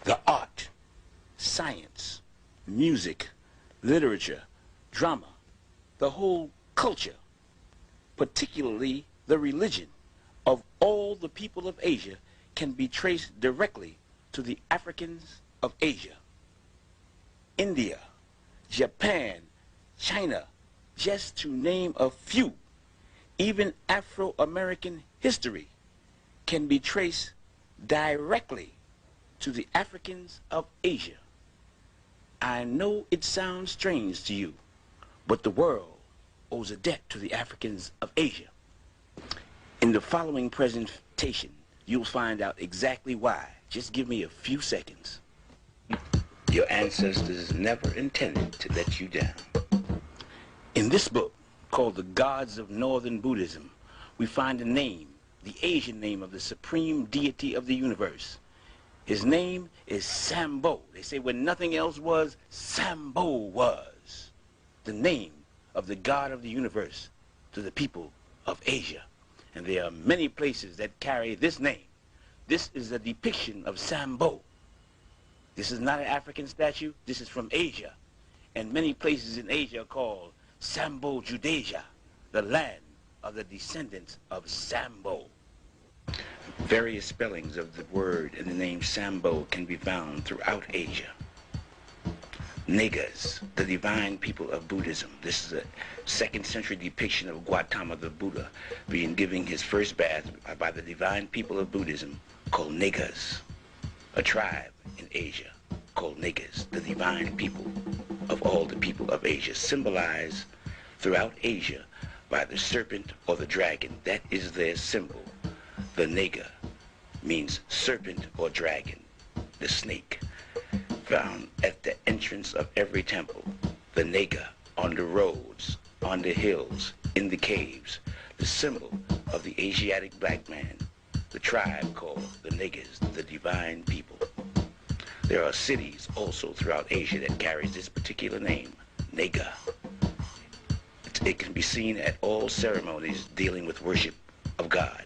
the art, science, music, literature, drama, the whole culture, particularly the religion of all the people of Asia can be traced directly to the Africans of Asia. India, Japan, China, just to name a few. Even Afro-American history can be traced directly to the Africans of Asia. I know it sounds strange to you, but the world owes a debt to the Africans of Asia. In the following presentation, you'll find out exactly why. Just give me a few seconds. Your ancestors never intended to let you down. In this book, called The Gods of Northern Buddhism, we find a name, the Asian name of the supreme deity of the universe. His name is Sambo. They say when nothing else was, Sambo was the name of the God of the universe to the people of Asia. And there are many places that carry this name. This is a depiction of Sambo. This is not an African statue. This is from Asia. And many places in Asia are called Sambo Judasia, the land of the descendants of Sambo. Various spellings of the word and the name Sambo can be found throughout Asia. Negas, the divine people of Buddhism. This is a 2nd century depiction of Gautama the Buddha being given his first bath by the divine people of Buddhism called Negas. A tribe in Asia called Negas, the divine people of all the people of Asia, symbolized throughout Asia by the serpent or the dragon. That is their symbol. The Nega means serpent or dragon, the snake, found at the entrance of every temple. The Nega on the roads, on the hills, in the caves, the symbol of the Asiatic black man, the tribe called the Negas, the divine people. There are cities also throughout Asia that carries this particular name, Nega. It can be seen at all ceremonies dealing with worship of God.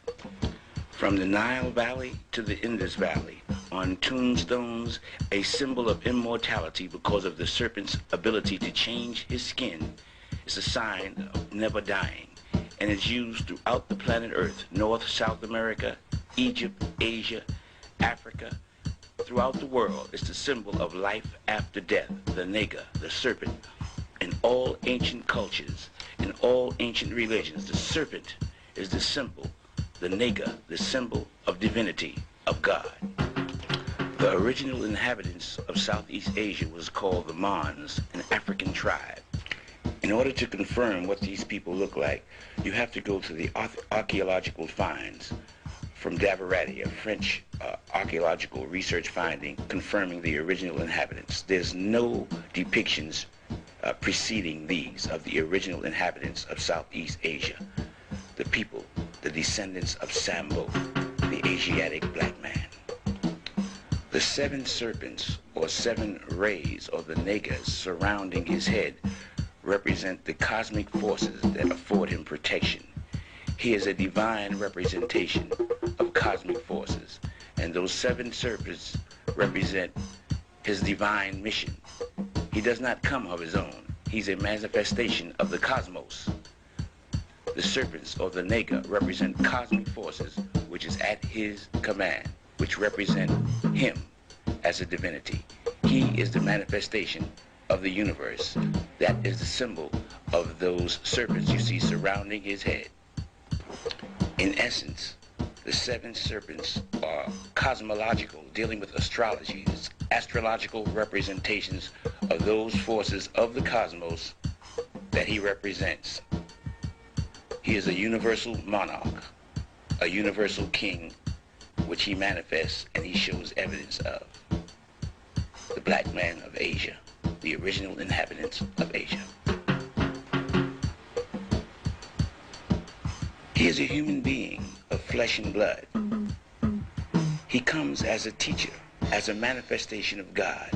From the Nile Valley to the Indus Valley, on tombstones, a symbol of immortality because of the serpent's ability to change his skin is a sign of never dying, and is used throughout the planet Earth, North, South America, Egypt, Asia, Africa, throughout the world. It's the symbol of life after death, the Nega, the serpent. In all ancient cultures, in all ancient religions, the serpent is the symbol, the Nega, the symbol of divinity, of God. The original inhabitants of Southeast Asia was called the Mons, an African tribe. In order to confirm what these people look like, you have to go to the archaeological finds from Davarati, a French archaeological research finding confirming the original inhabitants. There's no depictions preceding these of the original inhabitants of Southeast Asia, the people, the descendants of Sambo, the Asiatic black man. The 7 serpents, or 7 rays, or the Negas surrounding his head represent the cosmic forces that afford him protection. He is a divine representation of cosmic forces, and those 7 serpents represent his divine mission. He does not come of his own. He's a manifestation of the cosmos. The serpents, or the Nega, represent cosmic forces which is at his command, which represent him as a divinity. He is the manifestation of the universe. That is the symbol of those serpents you see surrounding his head. In essence, the 7 serpents are cosmological, dealing with astrology, astrological representations of those forces of the cosmos that he represents. He is a universal monarch, a universal king, which he manifests and he shows evidence of. The black man of Asia, the original inhabitants of Asia. He is a human being of flesh and blood. He comes as a teacher, as a manifestation of God.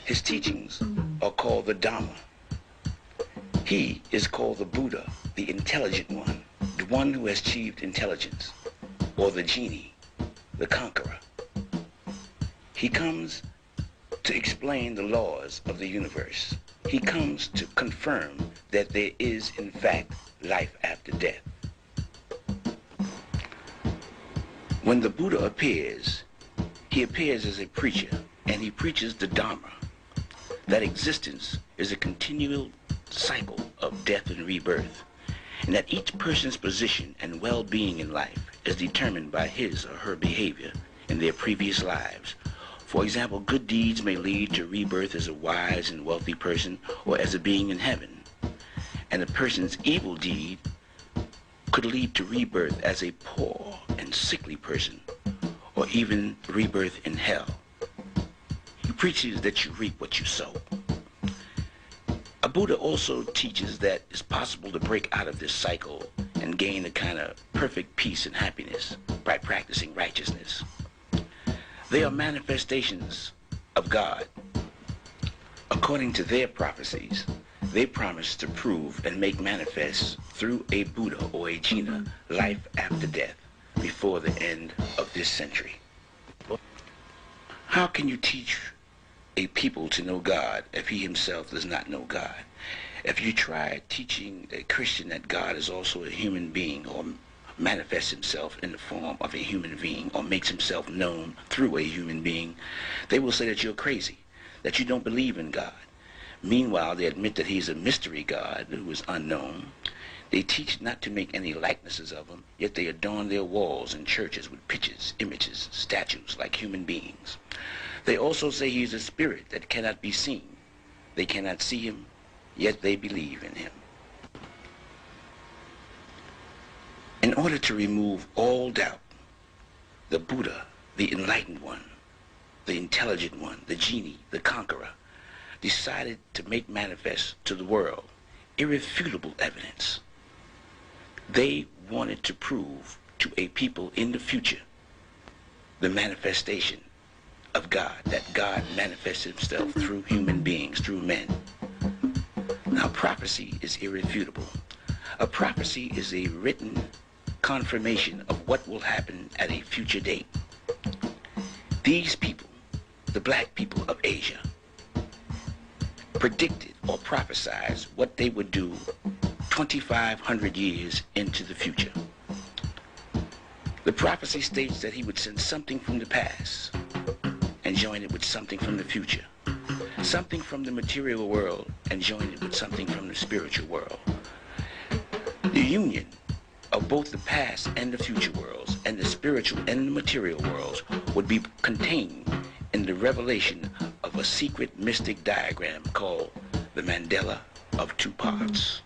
His teachings are called the Dhamma. He is called the Buddha, the intelligent one, the one who has achieved intelligence, or the genie, the conqueror. He comes to explain the laws of the universe. He comes to confirm that there is, in fact, life after death. When the Buddha appears, he appears as a preacher, and he preaches the Dharma, that existence is a continual cycle of death and rebirth, and that each person's position and well-being in life is determined by his or her behavior in their previous lives. For example, good deeds may lead to rebirth as a wise and wealthy person or as a being in heaven, and a person's evil deed could lead to rebirth as a poor and sickly person, or even rebirth in hell. He preaches that you reap what you sow. A Buddha also teaches that it's possible to break out of this cycle and gain a kind of perfect peace and happiness by practicing righteousness. They are manifestations of God. According to their prophecies, they promise to prove and make manifest through a Buddha or a Jina life after death before the end of this century. How can you teach a people to know God if he himself does not know God? If you try teaching a Christian that God is also a human being, or manifests himself in the form of a human being, or makes himself known through a human being, they will say that you're crazy, that you don't believe in God. Meanwhile, they admit that he's a mystery God who is unknown. They teach not to make any likenesses of him, yet they adorn their walls and churches with pictures, images, statues like human beings. They also say he is a spirit that cannot be seen. They cannot see him, yet they believe in him. In order to remove all doubt, the Buddha, the enlightened one, the intelligent one, the genie, the conqueror, decided to make manifest to the world irrefutable evidence. They wanted to prove to a people in the future the manifestation of God, that God manifests himself through human beings, through men. Now, prophecy is irrefutable. A prophecy is a written confirmation of what will happen at a future date. These people, the black people of Asia, predicted or prophesied what they would do 2,500 years into the future. The prophecy states that he would send something from the past and join it with something from the future, something from the material world and join it with something from the spiritual world. The union of both the past and the future worlds, and the spiritual and the material worlds, would be contained in the revelation of a secret mystic diagram called the Mandala of two parts.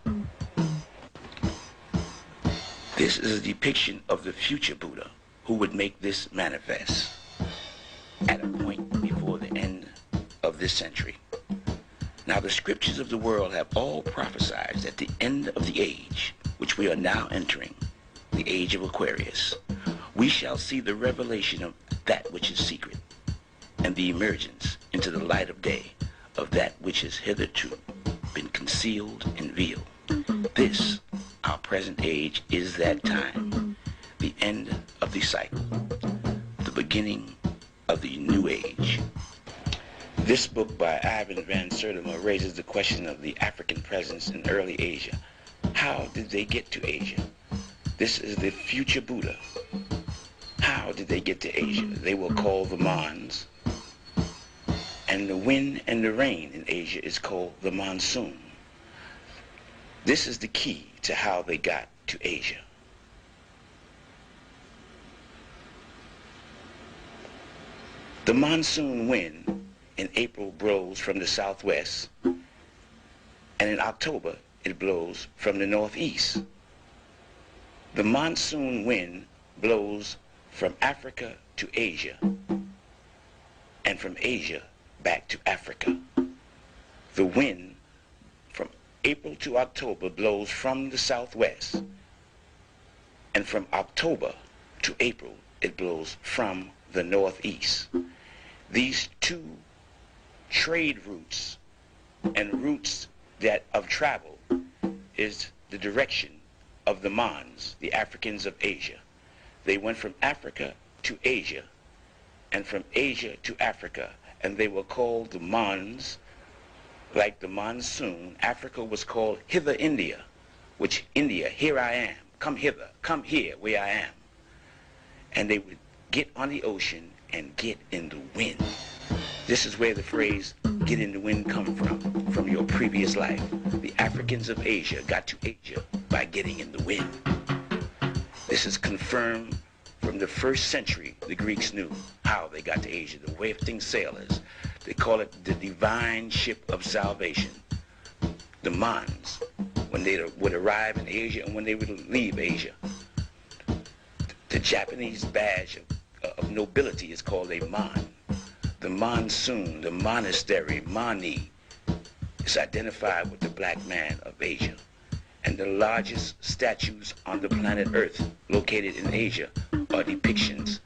This is a depiction of the future Buddha who would make this manifest at a point before the end of this century. Now, the scriptures of the world have all prophesied at the end of the age, which we are now entering, the age of Aquarius, we shall see the revelation of that which is secret, and the emergence into the light of day of that which has hitherto been concealed and veiled. This, our present age, is that time, the end of the cycle, the beginning of the new age. This book by Ivan van Sertima raises the question of the African presence in early Asia. How did they get to Asia? This is the future Buddha. How did they get to Asia? They were called the Mons, and the wind and the rain in Asia is called the monsoon. This is the key to how they got to Asia. The monsoon wind in April blows from the southwest, and in October it blows from the northeast. The monsoon wind blows from Africa to Asia, and from Asia back to Africa. The wind from April to October blows from the southwest, and from October to April it blows from the northeast. These two trade routes and routes that of travel is the direction of the Mons, the Africans of Asia. They went from Africa to Asia and from Asia to Africa, and they were called the Mons, like the monsoon. Africa was called Hither India, which India, here I am, come hither, come here where I am. And they would get on the ocean and get in the wind. This is where the phrase get in the wind come from your previous life. The Africans of Asia got to Asia by getting in the wind. This is confirmed from the 1st century. The Greeks knew how they got to Asia, the wafting sailors. They call it the divine ship of salvation, the Mons, when they would arrive in Asia and when they would leave Asia. The Japanese badge of nobility is called a Mon. The monsoon, the monastery, Mani, is identified with the black man of Asia. And the largest statues on the planet Earth located in Asia are depictions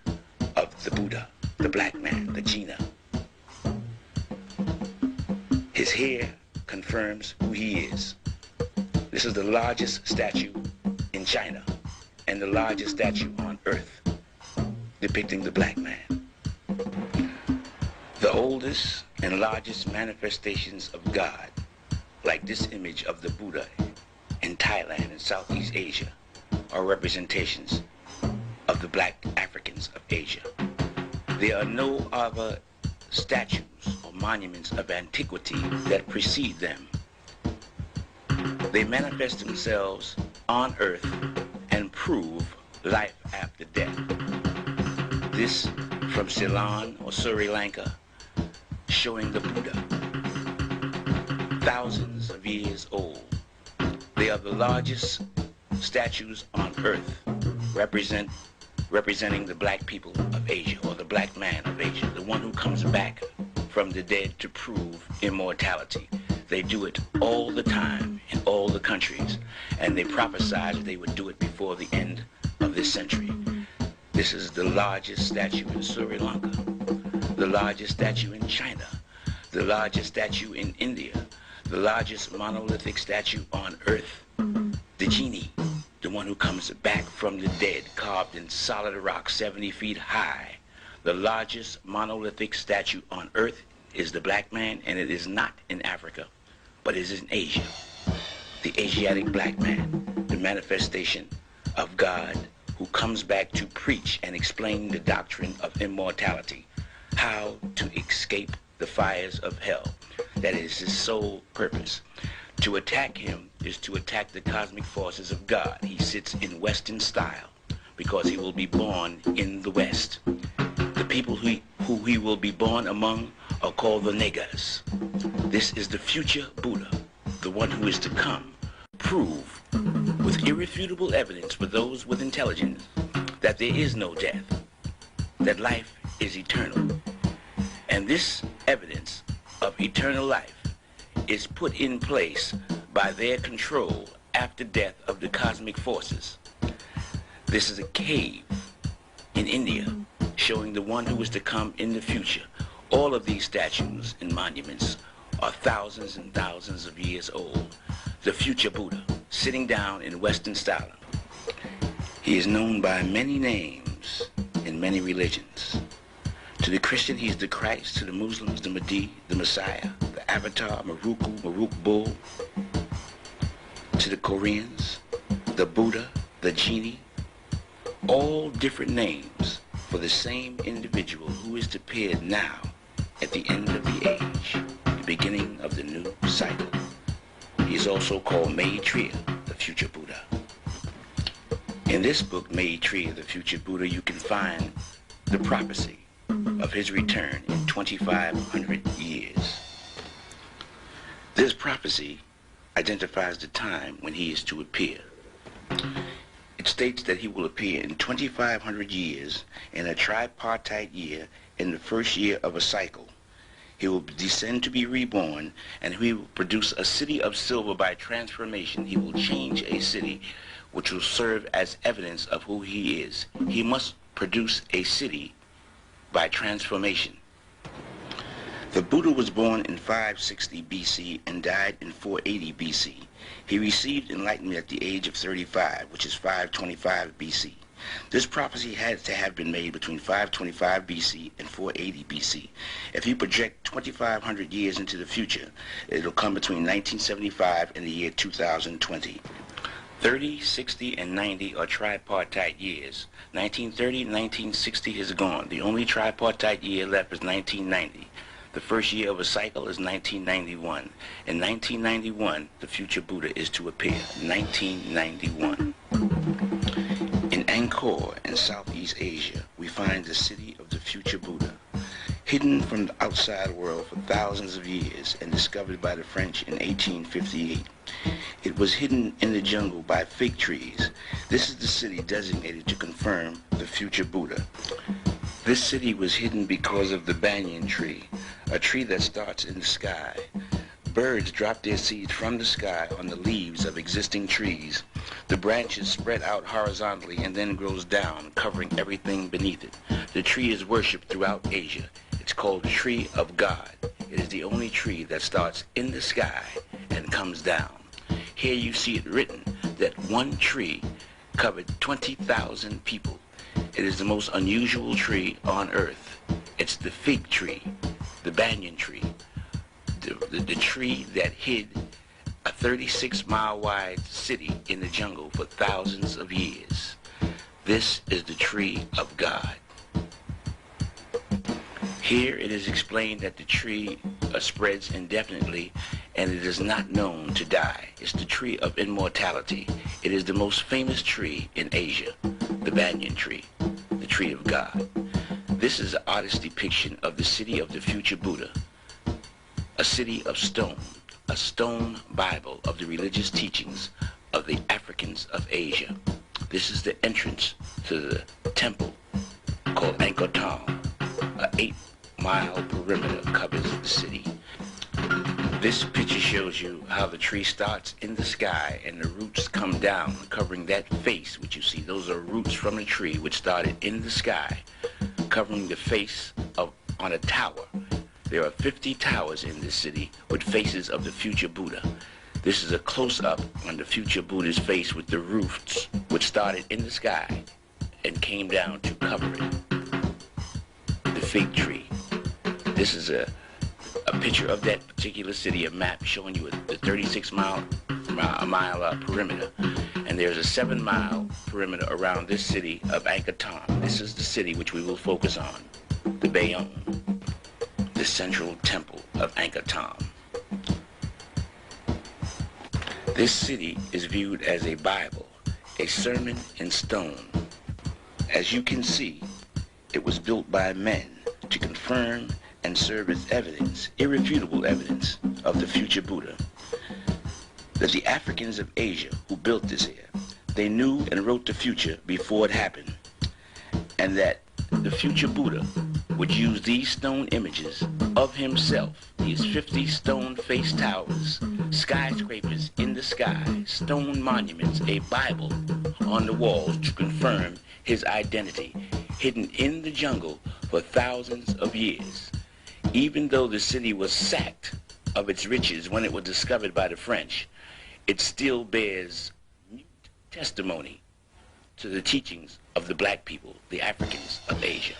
of the Buddha, the black man, the Jinnah. His hair confirms who he is. This is the largest statue in China and the largest statue on Earth depicting the black man. The oldest and largest manifestations of God, like this image of the Buddha in Thailand and Southeast Asia, are representations of the black Africans of Asia. There are no other statues or monuments of antiquity that precede them. They manifest themselves on earth and prove life after death. This from Ceylon or Sri Lanka, showing the Buddha, thousands of years old. They are the largest statues on earth representing the black people of Asia, or the black man of Asia, the one who comes back from the dead to prove immortality. They do it all the time in all the countries, and they prophesied that they would do it before the end of this century. This is the largest statue in Sri Lanka, the largest statue in China, the largest statue in India, the largest monolithic statue on earth, the genie, the one who comes back from the dead, carved in solid rock 70 feet high. The largest monolithic statue on earth is the black man, and it is not in Africa, but it is in Asia. The Asiatic black man, the manifestation of God, who comes back to preach and explain the doctrine of immortality, how to escape the fires of hell. That is his sole purpose. To attack him is to attack the cosmic forces of God. He sits in Western style because he will be born in the West. The people who he will be born among are called the niggas. This is the future Buddha, the one who is to come, prove with irrefutable evidence for those with intelligence that there is no death, that life is eternal. And this evidence of eternal life is put in place by their control after death of the cosmic forces. This is a cave in India showing the one who is to come in the future. All of these statues and monuments are thousands and thousands of years old. The future Buddha, sitting down in Western style. He is known by many names in many religions. To the Christian, he is the Christ. To the Muslims, the Mahdi, the Messiah, the Avatar, Maruk Bull. To the Koreans, the Buddha, the Genie. All different names for the same individual who is to appear now at the end of the age, the beginning of the new cycle. He is also called Maitreya, the future Buddha. In this book, Maitreya, the future Buddha, you can find the prophecy of his return in 2,500 years. This prophecy identifies the time when he is to appear. It states that he will appear in 2,500 years in a tripartite year in the first year of a cycle. He will descend to be reborn, and he will produce a city of silver by transformation. He will change a city which will serve as evidence of who he is. He must produce a city by transformation. The Buddha was born in 560 BC and died in 480 BC. He received enlightenment at the age of 35, which is 525 BC. This prophecy had to have been made between 525 BC and 480 BC. If you project 2,500 years into the future, it'll come between 1975 and the year 2020. 30, 60, and 90 are tripartite years. 1930 and 1960 is gone. The only tripartite year left is 1990. The first year of a cycle is 1991. In 1991, the future Buddha is to appear. 1991. In Angkor in Southeast Asia, we find the city of the future Buddha, hidden from the outside world for thousands of years and discovered by the French in 1858. It was hidden in the jungle by fig trees. This is the city designated to confirm the future Buddha. This city was hidden because of the banyan tree, a tree that starts in the sky. Birds drop their seeds from the sky on the leaves of existing trees. The branches spread out horizontally and then grows down, covering everything beneath it. The tree is worshipped throughout Asia. It's called the tree of God. It is the only tree that starts in the sky and comes down. Here you see it written that one tree covered 20,000 people. It is the most unusual tree on earth. It's the fig tree, the banyan tree, the tree that hid a 36-mile wide city in the jungle for thousands of years. This is the tree of God. Here it is explained that the tree spreads indefinitely and it is not known to die. It's the tree of immortality. It is the most famous tree in Asia, the banyan tree, the tree of God. This is an artist's depiction of the city of the future Buddha, a city of stone, a stone Bible of the religious teachings of the Africans of Asia. This is the entrance to the temple called Angkor Thom. An 8-mile perimeter covers the city. This picture shows you how the tree starts in the sky and the roots come down, covering that face which you see. Those are roots from the tree which started in the sky, covering the face on a tower. There are 50 towers in this city with faces of the future Buddha. This is a close-up on the future Buddha's face with the roots which started in the sky and came down to cover it. The fig tree. This is a picture of that particular city, a map showing you the 36-mile perimeter. And there's a 7-mile perimeter around this city of Angkor Thom. This is the city which we will focus on, the Bayonne, the central temple of Angkor Thom. This city is viewed as a Bible, a sermon in stone. As you can see, it was built by men to confirm and serve as evidence, irrefutable evidence, of the future Buddha. That the Africans of Asia who built this here, they knew and wrote the future before it happened, and that the future Buddha would use these stone images of himself, these 50 stone-faced towers, skyscrapers in the sky, stone monuments, a Bible on the walls to confirm his identity, hidden in the jungle for thousands of years. Even though the city was sacked of its riches when it was discovered by the French, it still bears mute testimony to the teachings of the black people, the Africans of Asia.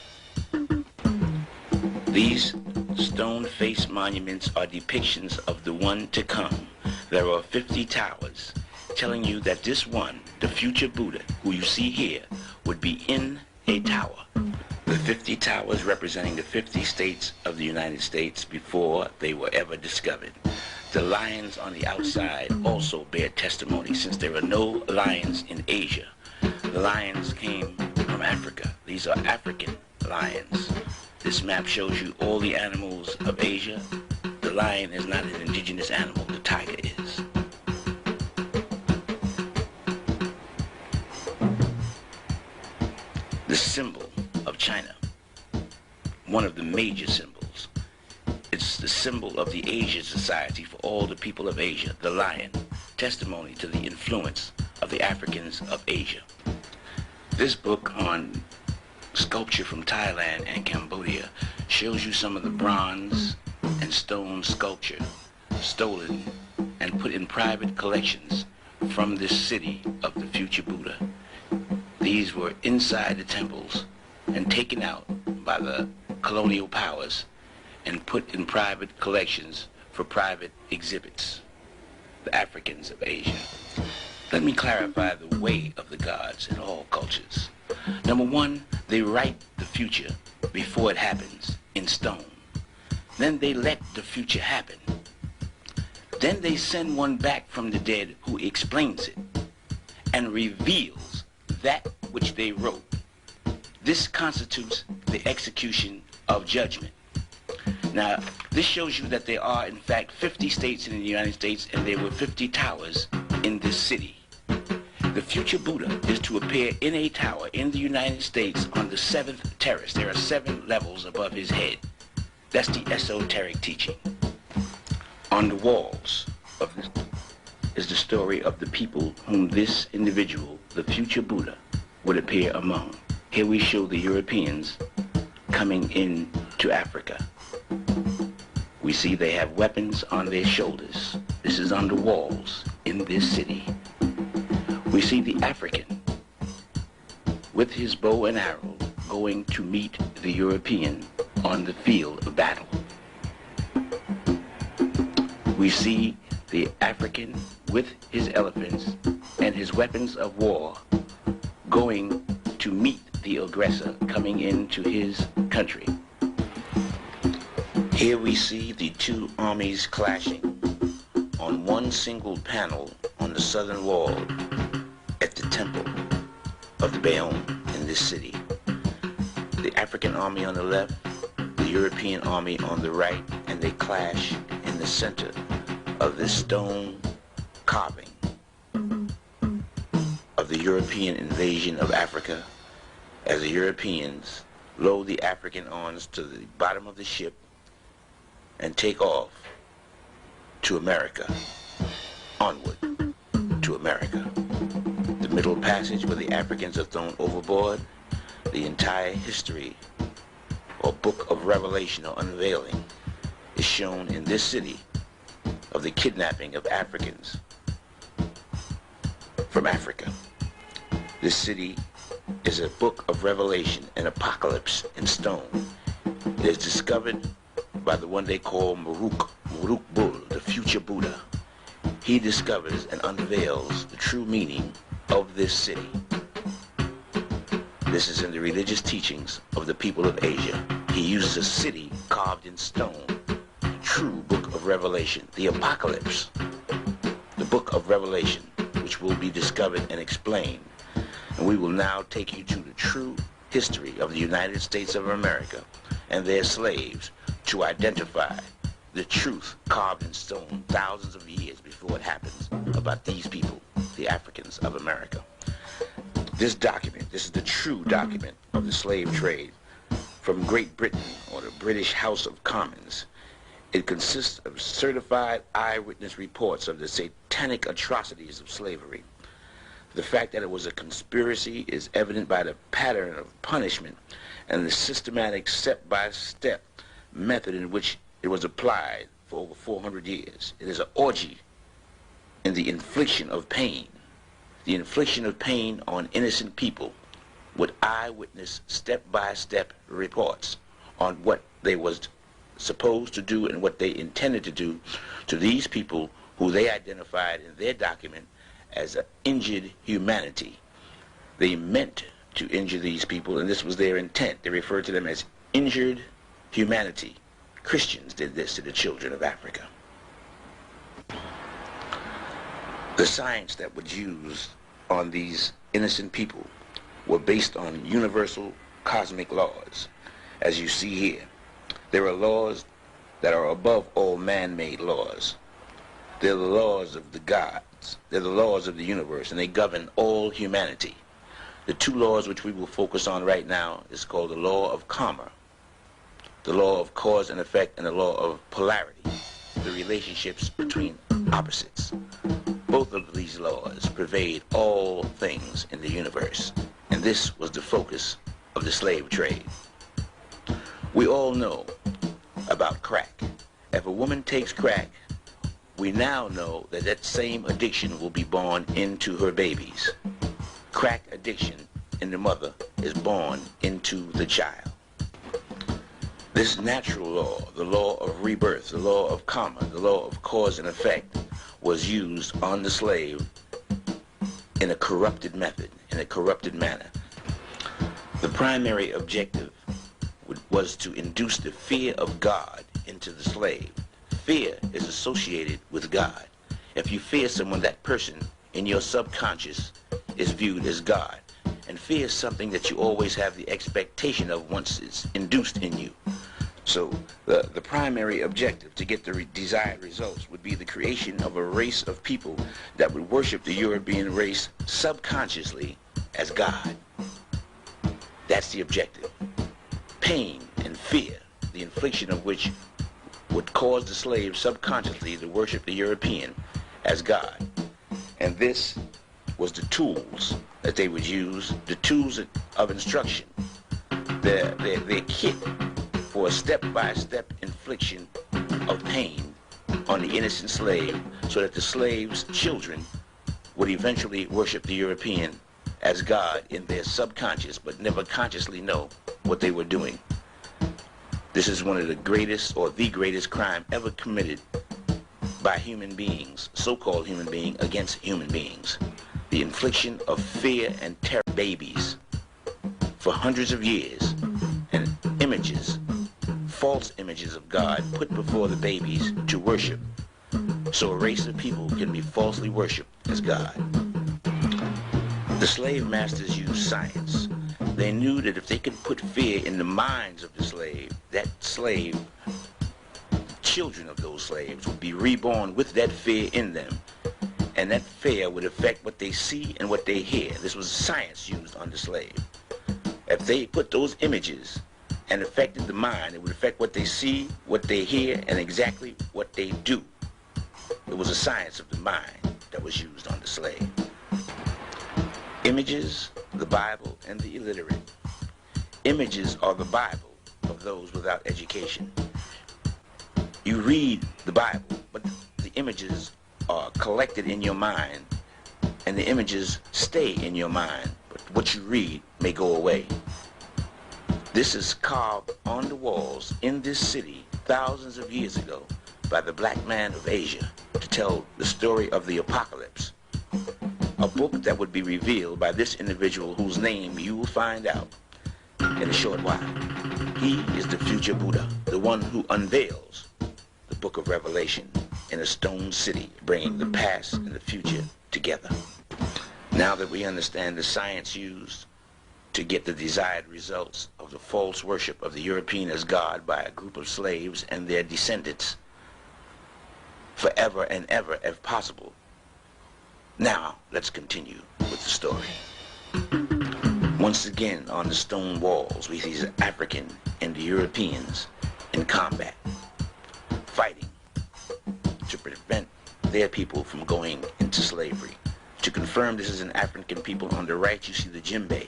These stone-faced monuments are depictions of the one to come. There are 50 towers telling you that this one, the future Buddha, who you see here, would be in a tower. The 50 towers representing the 50 states of the United States before they were ever discovered. The lions on the outside also bear testimony, since there are no lions in Asia. The lions came from Africa. These are African lions. This map shows you all the animals of Asia. The lion is not an indigenous animal. The tiger is. The symbol of China, one of the major symbols. It's the symbol of the Asia Society for all the people of Asia, the lion, testimony to the influence of the Africans of Asia. This book on sculpture from Thailand and Cambodia shows you some of the bronze and stone sculpture stolen and put in private collections from this city of the future Buddha. These were inside the temples and taken out by the colonial powers and put in private collections for private exhibits. The Africans of Asia. Let me clarify the way of the gods in all cultures. Number one, they write the future before it happens in stone. Then they let the future happen. Then they send one back from the dead who explains it and reveals that which they wrote. This constitutes the execution of judgment. Now, this shows you that there are, in fact, 50 states in the United States, and there were 50 towers in this city. The future Buddha is to appear in a tower in the United States on the 7th terrace. There are 7 levels above his head. That's the esoteric teaching. On the walls of this is the story of the people whom this individual, the future Buddha, would appear among. Here we show the Europeans coming in to Africa. We see they have weapons on their shoulders. This is on the walls in this city. We see the African with his bow and arrow going to meet the European on the field of battle. We see the African with his elephants and his weapons of war going to meet the aggressor coming into his country. Here we see the two armies clashing on one single panel on the southern wall at the temple of the Bayonne in this city. The African army on the left, the European army on the right, and they clash in the center of this stone carving of the European invasion of Africa, as the Europeans load the African arms to the bottom of the ship and take off to America, onward to America. The Middle Passage where the Africans are thrown overboard, the entire history or book of revelation or unveiling is shown in this city of the kidnapping of Africans from Africa. This city is a book of revelation, an apocalypse in stone. It is discovered by the one they call Maruk Bull, the future Buddha. He discovers and unveils the true meaning of this city. This is in the religious teachings of the people of Asia. He uses a city carved in stone, true book of revelation, the apocalypse, the book of revelation, which will be discovered and explained. And we will now take you to the true history of the United States of America and their slaves to identify the truth carved in stone thousands of years before it happens about these people, the Africans of America. This document, this is the true document of the slave trade from Great Britain or the British House of Commons. It consists of certified eyewitness reports of the satanic atrocities of slavery. The fact that it was a conspiracy is evident by the pattern of punishment and the systematic step-by-step method in which it was applied for over 400 years. It is an orgy in the infliction of pain. The infliction of pain on innocent people with eyewitness step-by-step reports on what they was supposed to do and what they intended to do to these people who they identified in their document as an injured humanity. They meant to injure these people, and this was their intent. They referred to them as injured humanity. Christians did this to the children of Africa. The science that was used on these innocent people were based on universal cosmic laws. As you see here, there are laws that are above all man-made laws. They're the laws of the gods. They're the laws of the universe, and they govern all humanity. The two laws which we will focus on right now is called the law of karma, the law of cause and effect, and the law of polarity, the relationships between opposites. Both of these laws pervade all things in the universe, and this was the focus of the slave trade. We all know about crack. If a woman takes crack, we now know that that same addiction will be born into her babies. Crack addiction in the mother is born into the child. This natural law, the law of rebirth, the law of karma, the law of cause and effect, was used on the slave in a corrupted method, in a corrupted manner. The primary objective was to induce the fear of God into the slave. Fear is associated with God. If you fear someone, that person in your subconscious is viewed as God. And fear is something that you always have the expectation of once it's induced in you. So the primary objective to get the desired results would be the creation of a race of people that would worship the European race subconsciously as God. That's the objective. Pain and fear, the infliction of which would cause the slave subconsciously to worship the European as God. And this was the tools that they would use, the tools of instruction, their kit for a step-by-step infliction of pain on the innocent slave, so that the slave's children would eventually worship the European as God in their subconscious, but never consciously know what they were doing. This is one of the greatest, or the greatest crime ever committed by human beings, so-called human beings, against human beings. The infliction of fear and terror of babies for hundreds of years, and images, false images of God put before the babies to worship, so a race of people can be falsely worshipped as God. The slave masters used science. They knew that if they could put fear in the minds of the slave, that slave, children of those slaves, would be reborn with that fear in them. And that fear would affect what they see and what they hear. This was science used on the slave. If they put those images and affected the mind, it would affect what they see, what they hear, and exactly what they do. It was a science of the mind that was used on the slave. Images, the Bible, and the illiterate. Images are the Bible of those without education. You read the Bible, but the images are collected in your mind, and the images stay in your mind, but what you read may go away. This is carved on the walls in this city thousands of years ago by the black man of Asia to tell the story of the apocalypse. A book that would be revealed by this individual whose name you will find out in a short while. He is the future Buddha, the one who unveils the book of Revelation in a stone city, bringing the past and the future together. Now that we understand the science used to get the desired results of the false worship of the European as God by a group of slaves and their descendants forever and ever if possible, now let's continue with the story. Once again on the stone walls we see the African and the Europeans in combat, fighting to prevent their people from going into slavery. To confirm this is an African people, on the right you see the djembe,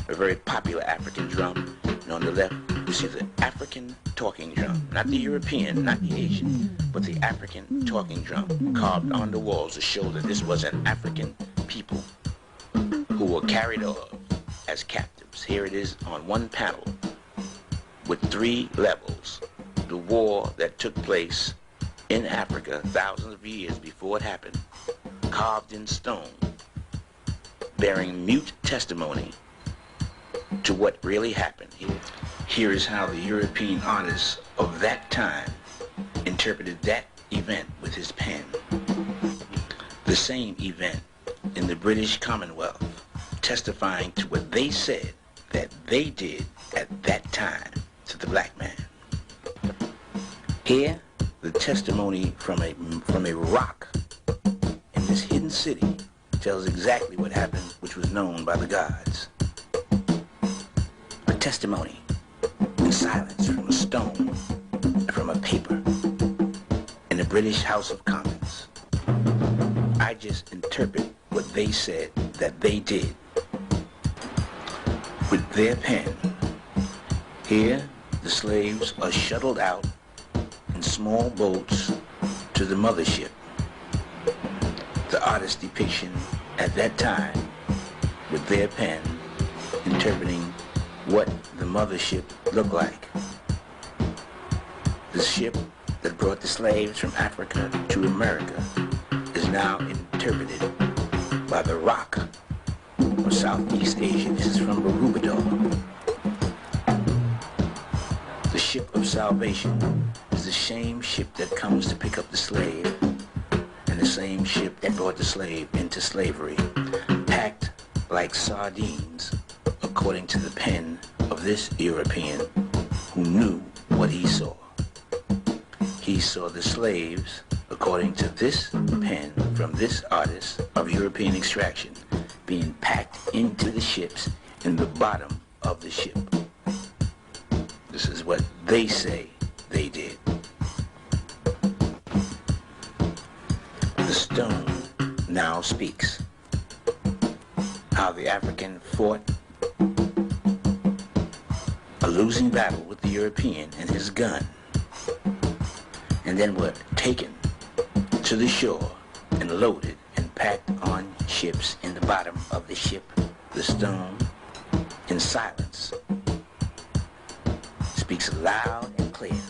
a very popular African drum, and on the left you see the African talking drum, not the European, not the Asian, but the African talking drum carved on the walls to show that this was an African people who were carried off as captives. Here it is on one panel with 3 levels. The war that took place in Africa thousands of years before it happened, carved in stone, bearing mute testimony to what really happened here. Here is how the European artists of that time interpreted that event with his pen. The same event in the British Commonwealth, testifying to what they said that they did at that time to the black man. Here, the testimony from a rock in this hidden city tells exactly what happened, which was known by the gods. A testimony in silence from a stone and from a paper in the British House of Commons. I just interpret what they said that they did with their pen. Here, the slaves are shuttled out in small boats to the mothership. The artist's depiction at that time with their pen interpreting what the mothership looked like. The ship that brought the slaves from Africa to America is now interpreted by the Rock of Southeast Asia. This is from Barubador. The ship of salvation is the same ship that comes to pick up the slave, and the same ship that brought the slave into slavery, packed like sardines, according to the pen of this European who knew what he saw. He saw the slaves, according to this pen from this artist of European extraction, being packed into the ships in the bottom of the ship. This is what they say they did. The stone now speaks. How the African fought a losing battle with the European and his gun, and then were taken to the shore and loaded and packed on ships in the bottom of the ship. The stone, in silence, speaks loud and clear,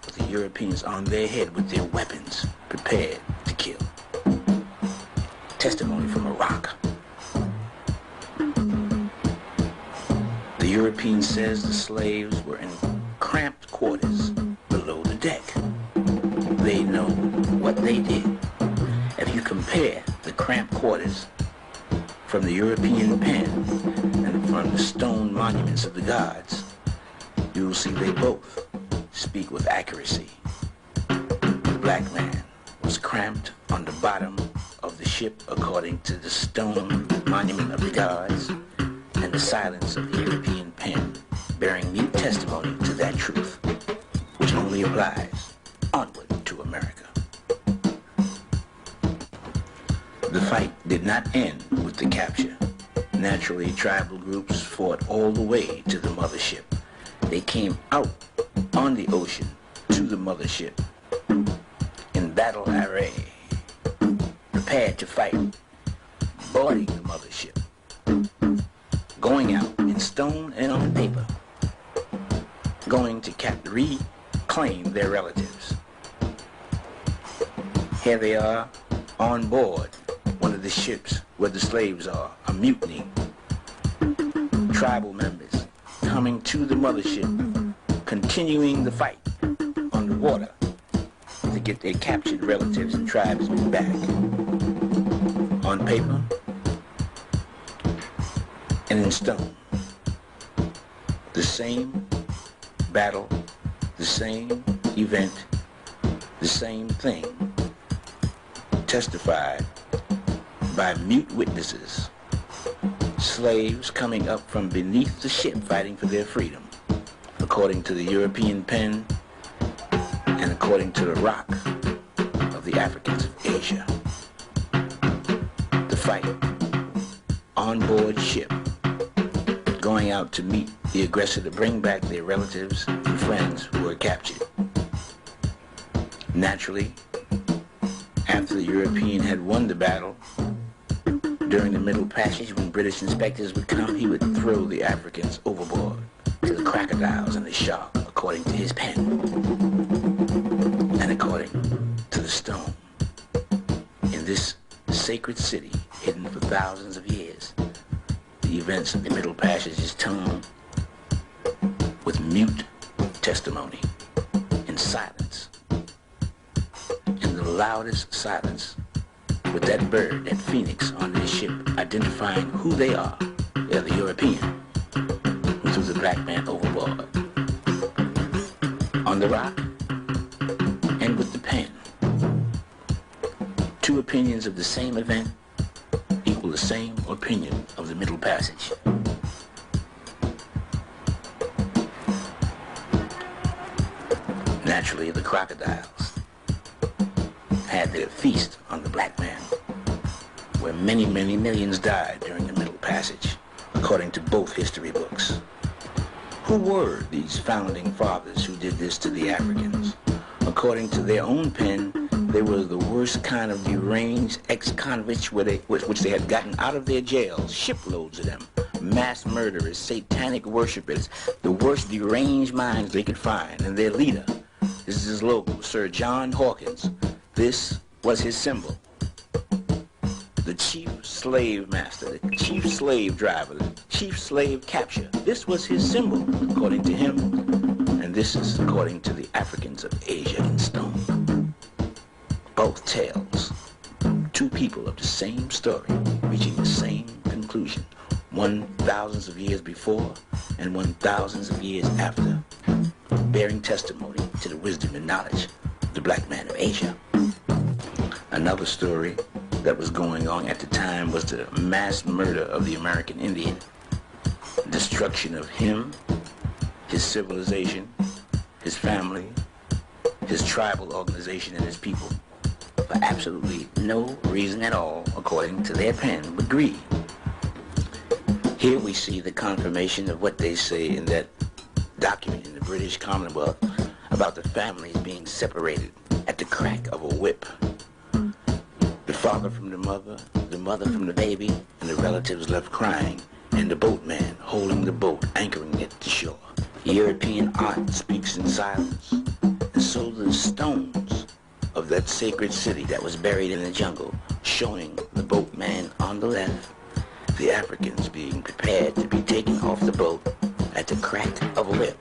with the Europeans on their head with their weapons prepared to kill. Testimony from a rock. The European says the slaves were in cramped quarters below the deck. They know what they did. If you compare the cramped quarters from the European pen and from the stone monuments of the gods, you will see they both speak with accuracy. The black man was cramped on the bottom of the ship according to the stone monument of the gods, and the silence of the European pen bearing mute testimony to that truth, which only applies onward to America. The fight did not end with the capture. Naturally, tribal groups fought all the way to the mothership. They came out on the ocean to the mothership in battle array, prepared to fight, boarding the mothership, going out in stone and on paper, going to reclaim their relatives. Here they are on board one of the ships where the slaves are, a mutiny. Tribal members coming to the mothership, continuing the fight on the water to get their captured relatives and tribesmen back. On paper and in stone. The same battle, the same event, the same thing, testified by mute witnesses. Slaves coming up from beneath the ship fighting for their freedom, according to the European pen and according to the rock of the Africans of Asia. The fight on board ship, going out to meet the aggressor to bring back their relatives and friends who were captured. Naturally, after the European had won the battle, during the Middle Passage, when British inspectors would come, he would throw the Africans overboard to the crocodiles and the shark, according to his pen, and according to the stone. In this sacred city, hidden for thousands of years, the events of the Middle Passage is told with mute testimony, in silence, in the loudest silence, with that bird, that phoenix on their ship, identifying who they are. They're the European who threw the black man overboard. On the rock and with the pen, two opinions of the same event equal the same opinion of the Middle Passage. Naturally, the crocodiles had their feast on the black man, where many, many millions died during the Middle Passage, according to both history books. Who were these founding fathers who did this to the Africans? According to their own pen, they were the worst kind of deranged ex-convicts which they had gotten out of their jails, shiploads of them, mass murderers, satanic worshipers, the worst deranged minds they could find, and their leader. This is his logo, Sir John Hawkins. This was his symbol. The chief slave master, the chief slave driver, the chief slave capture. This was his symbol, according to him, and this is according to the Africans of Asia in stone. Both tales, two people of the same story, reaching the same conclusion, one thousands of years before and one thousands of years after, bearing testimony to the wisdom and knowledge of the black man of Asia. Another story that was going on at the time was the mass murder of the American Indian, destruction of him, his civilization, his family, his tribal organization, and his people, for absolutely no reason at all, according to their pen, but greed. Here we see the confirmation of what they say in that document in the British Commonwealth about the families being separated at the crack of a whip. The father from the mother from the baby, and the relatives left crying, and the boatman holding the boat, anchoring it to shore. European art speaks in silence, and so the stones of that sacred city that was buried in the jungle, showing the boatman on the left, the Africans being prepared to be taken off the boat at the crack of a whip.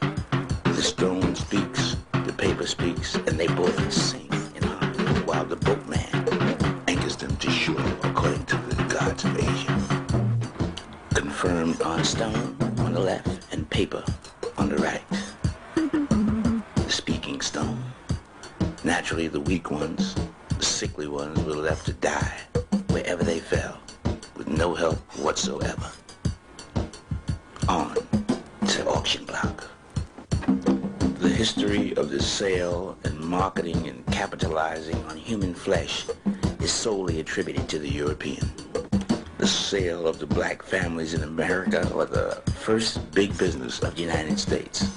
The stone speaks, the paper speaks, and they both sing in harmony, while the boatman anchors them to shore according to the gods of Asia. Confirmed on stone on the left and paper on the right. The speaking stone. Naturally, the weak ones, the sickly ones, were left to die wherever they fell, with no help whatsoever. On to auction block. The history of the sale and marketing and capitalizing on human flesh is solely attributed to the European. The sale of the black families in America was the first big business of the United States.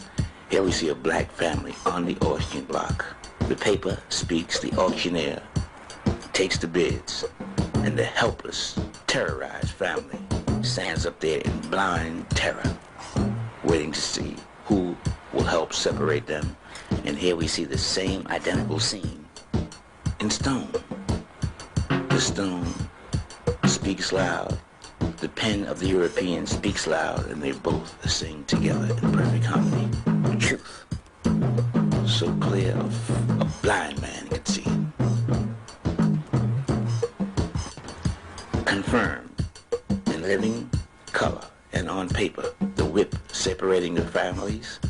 Here we see a black family on the auction block. The paper speaks, the auctioneer takes the bids, and the helpless, terrorized family stands up there in blind terror, waiting to see who will help separate them. And here we see the same identical scene in stone. The stone speaks loud, the pen of the European speaks loud, and they both sing together in perfect harmony. The truth, so clear a blind man could see it. Confirmed in living color and on paper, the whip separating the families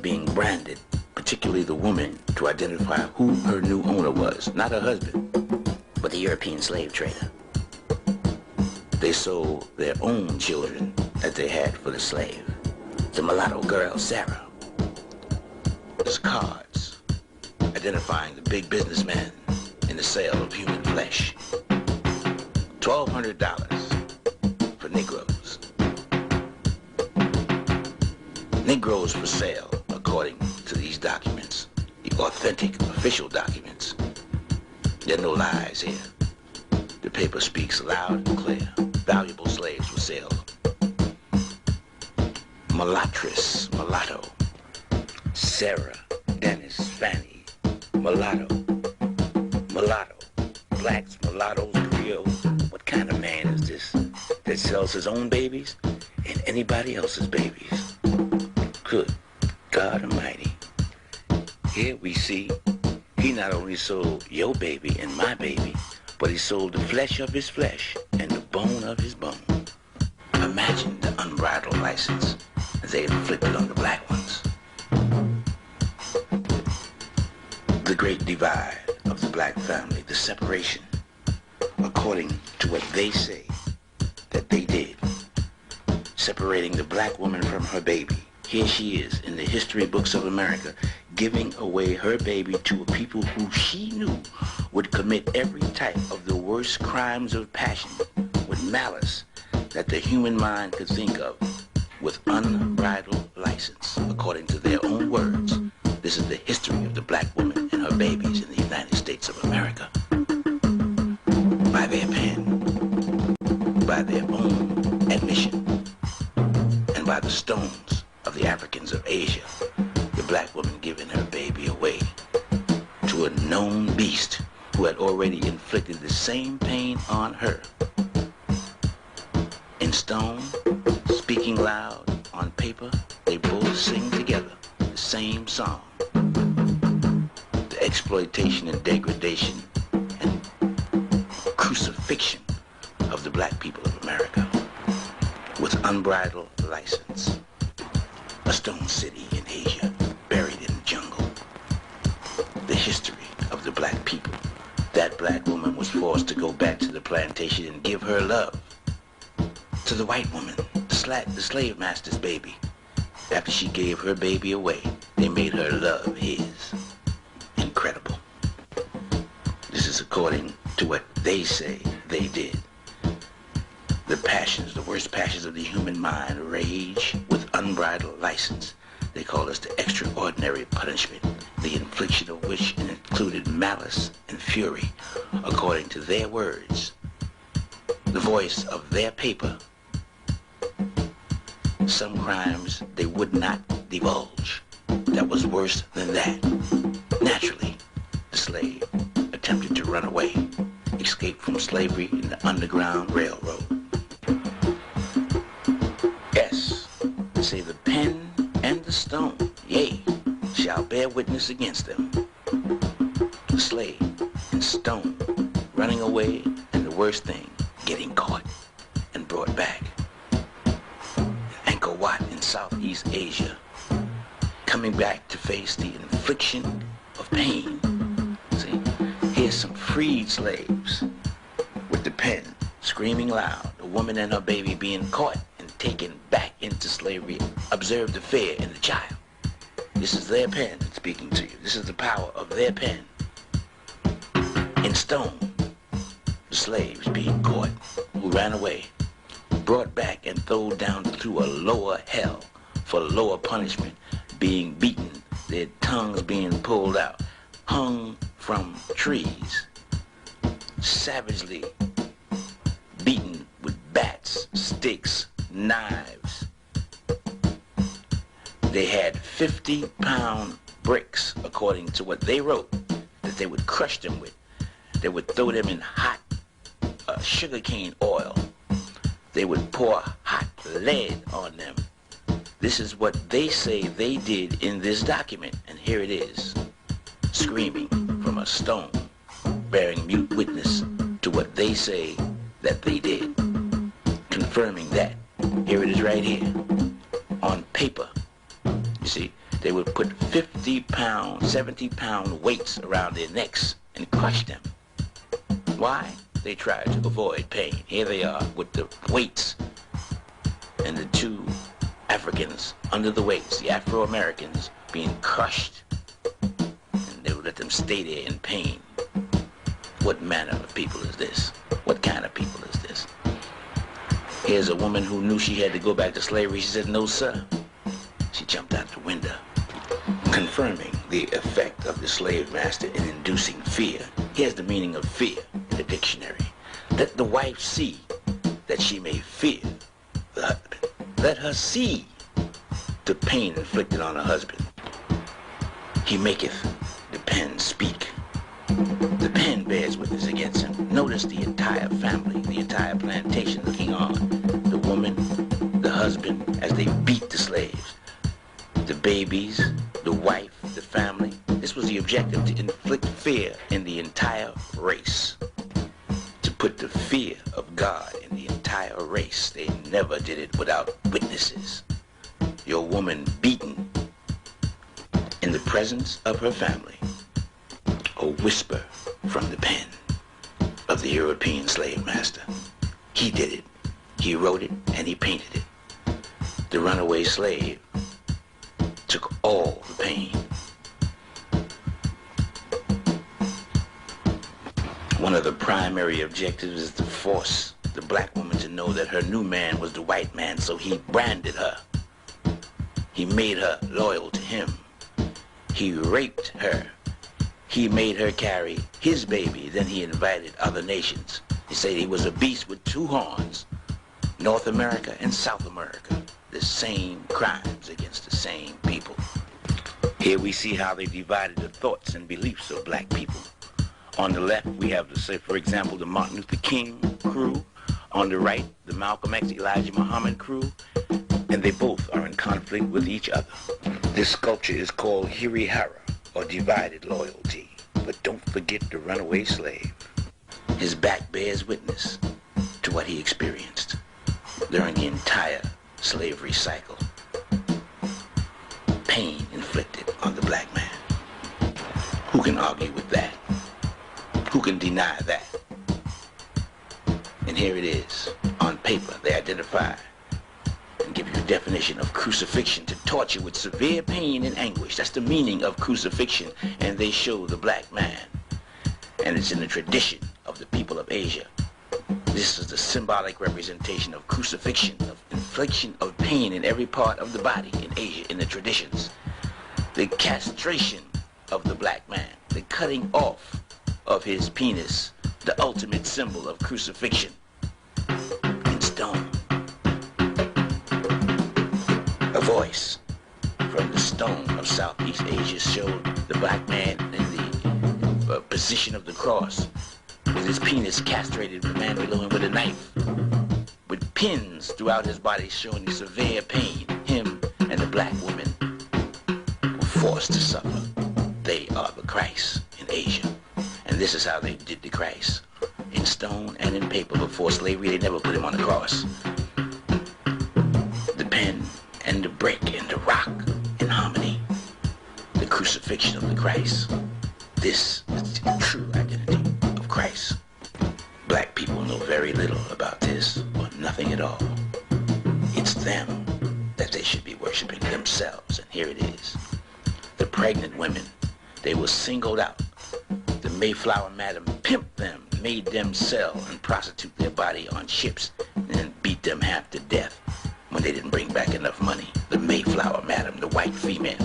being branded, particularly the woman, to identify who her new owner was, not her husband, but the European slave trader. They sold their own children that they had for the slave. The mulatto girl, Sarah. There's cards identifying the big businessman in the sale of human flesh. $1,200 for Negroes. Negroes for sale, according to these documents, the authentic official documents. There are no lies here. The paper speaks loud and clear. Valuable slaves for sale. Mulattress, mulatto. Sarah, Dennis, Fanny, mulatto. Mulatto. Blacks, mulattoes, Creoles. What kind of man is this that sells his own babies and anybody else's babies? Good God Almighty. Here we see he not only sold your baby and my baby, but he sold the flesh of his flesh and the bone of his bone. Imagine the unbridled license they inflicted on the black ones. The great divide of the black family, the separation, according to what they say that they did, separating the black woman from her baby. Here she is in the history books of America, giving away her baby to a people who she knew would commit every type of the worst crimes of passion with malice that the human mind could think of, with unbridled license, according to their own words. This is the history of the black woman and her babies in the United States of America. By their pen, stones of the Africans of Asia, the black woman giving her baby away to a known beast who had already inflicted the same pain on her. In stone, speaking loud, on paper, they both sing together the same song. The exploitation and degradation and crucifixion of the black people of America with unbridled license. A stone city in Asia, buried in the jungle. The history of the black people. That black woman was forced to go back to the plantation and give her love to the white woman, the slave master's baby. After she gave her baby away, they made her love his. Incredible. This is according to what they say they did. The passions, the worst passions of the human mind, rage with unbridled license. They call this the extraordinary punishment, the infliction of which included malice and fury, according to their words, the voice of their paper. Some crimes they would not divulge. That was worse than that. Naturally, the slave attempted to run away, escape from slavery in the Underground Railroad. Yes, say the pen and the stone, yea, shall bear witness against them. The slave and stone running away, and the worst thing, getting caught and brought back. Angkor Wat in Southeast Asia, coming back to face the infliction of pain. See, here's some freed slaves with the pen screaming loud, a woman and her baby being caught and taken back into slavery. Observe the fear in the child. This is their pen speaking to you. This is the power of their pen. In stone, the slaves being caught, who ran away, brought back and thrown down to a lower hell for lower punishment, being beaten, their tongues being pulled out, hung from trees, savagely beaten with bats, sticks, knives. They had 50-pound bricks, according to what they wrote, that they would crush them with. They would throw them in hot sugarcane oil. They would pour hot lead on them. This is what they say they did in this document, and here it is, screaming from a stone, bearing mute witness to what they say that they did, confirming that. Here it is right here, on paper. You see, they would put 50-pound, 70-pound weights around their necks and crush them. Why? They tried to avoid pain. Here they are with the weights, and the two Africans under the weights, the Afro-Americans, being crushed, and they would let them stay there in pain. What manner of people is this? What kind of people is this? Here's a woman who knew she had to go back to slavery. She said, "No, sir." She jumped out the window, confirming the effect of the slave master in inducing fear. Here's the meaning of fear in the dictionary. Let the wife see that she may fear the husband. Let her see the pain inflicted on her husband. He maketh the pen speak. The pen bears witness against him. Notice the entire family, the entire plantation looking on. The woman, the husband, as they beat the slaves. The babies, the wife, the family. This was the objective, to inflict fear in the entire race. To put the fear of God in the entire race. They never did it without witnesses. Your woman beaten in the presence of her family. A whisper from the pen of the European slave master. He did it. He wrote it and he painted it. The runaway slave took all the pain. One of the primary objectives is to force the black woman to know that her new man was the white man, so he branded her. He made her loyal to him. He raped her. He made her carry his baby. Then he invited other nations. He said he was a beast with two horns, North America and South America. the same crimes against the same people. Here we see how they divided the thoughts and beliefs of black people. On the left, we have, say, for example, the Martin Luther King crew. On the right, the Malcolm X, Elijah Muhammad crew. And they both are in conflict with each other. This sculpture is called Hirihara, or divided loyalty. But don't forget the runaway slave. His back bears witness to what he experienced during the entire slavery cycle. Pain inflicted on the black man. Who can argue with that? Who can deny that? And here it is. On paper, they identify and give you a definition of crucifixion: to torture with severe pain and anguish. That's the meaning of crucifixion. And they show the black man. And it's in the tradition of the people of Asia. This is the symbolic representation of crucifixion, of infliction of pain in every part of the body in Asia, in the traditions. The castration of the black man, the cutting off of his penis, the ultimate symbol of crucifixion in stone. A voice from the stone of Southeast Asia showed the black man in the position of the cross, with his penis castrated, the man below him with a knife, with pins throughout his body showing severe pain. Him and the black woman were forced to suffer. They are the Christ in Asia. And this is how they did the Christ. In stone and in paper. Before slavery, they never put him on the cross. The pen and the brick and the rock in harmony. The crucifixion of the Christ. This is the true identity of Christ. Black people know very little about this, or nothing at all. It's them that they should be worshiping, themselves. And here it is. The pregnant women, they were singled out. The Mayflower Madam pimped them, made them sell and prostitute their body on ships, and then beat them half to death when they didn't bring back enough money. The Mayflower Madam, the white female.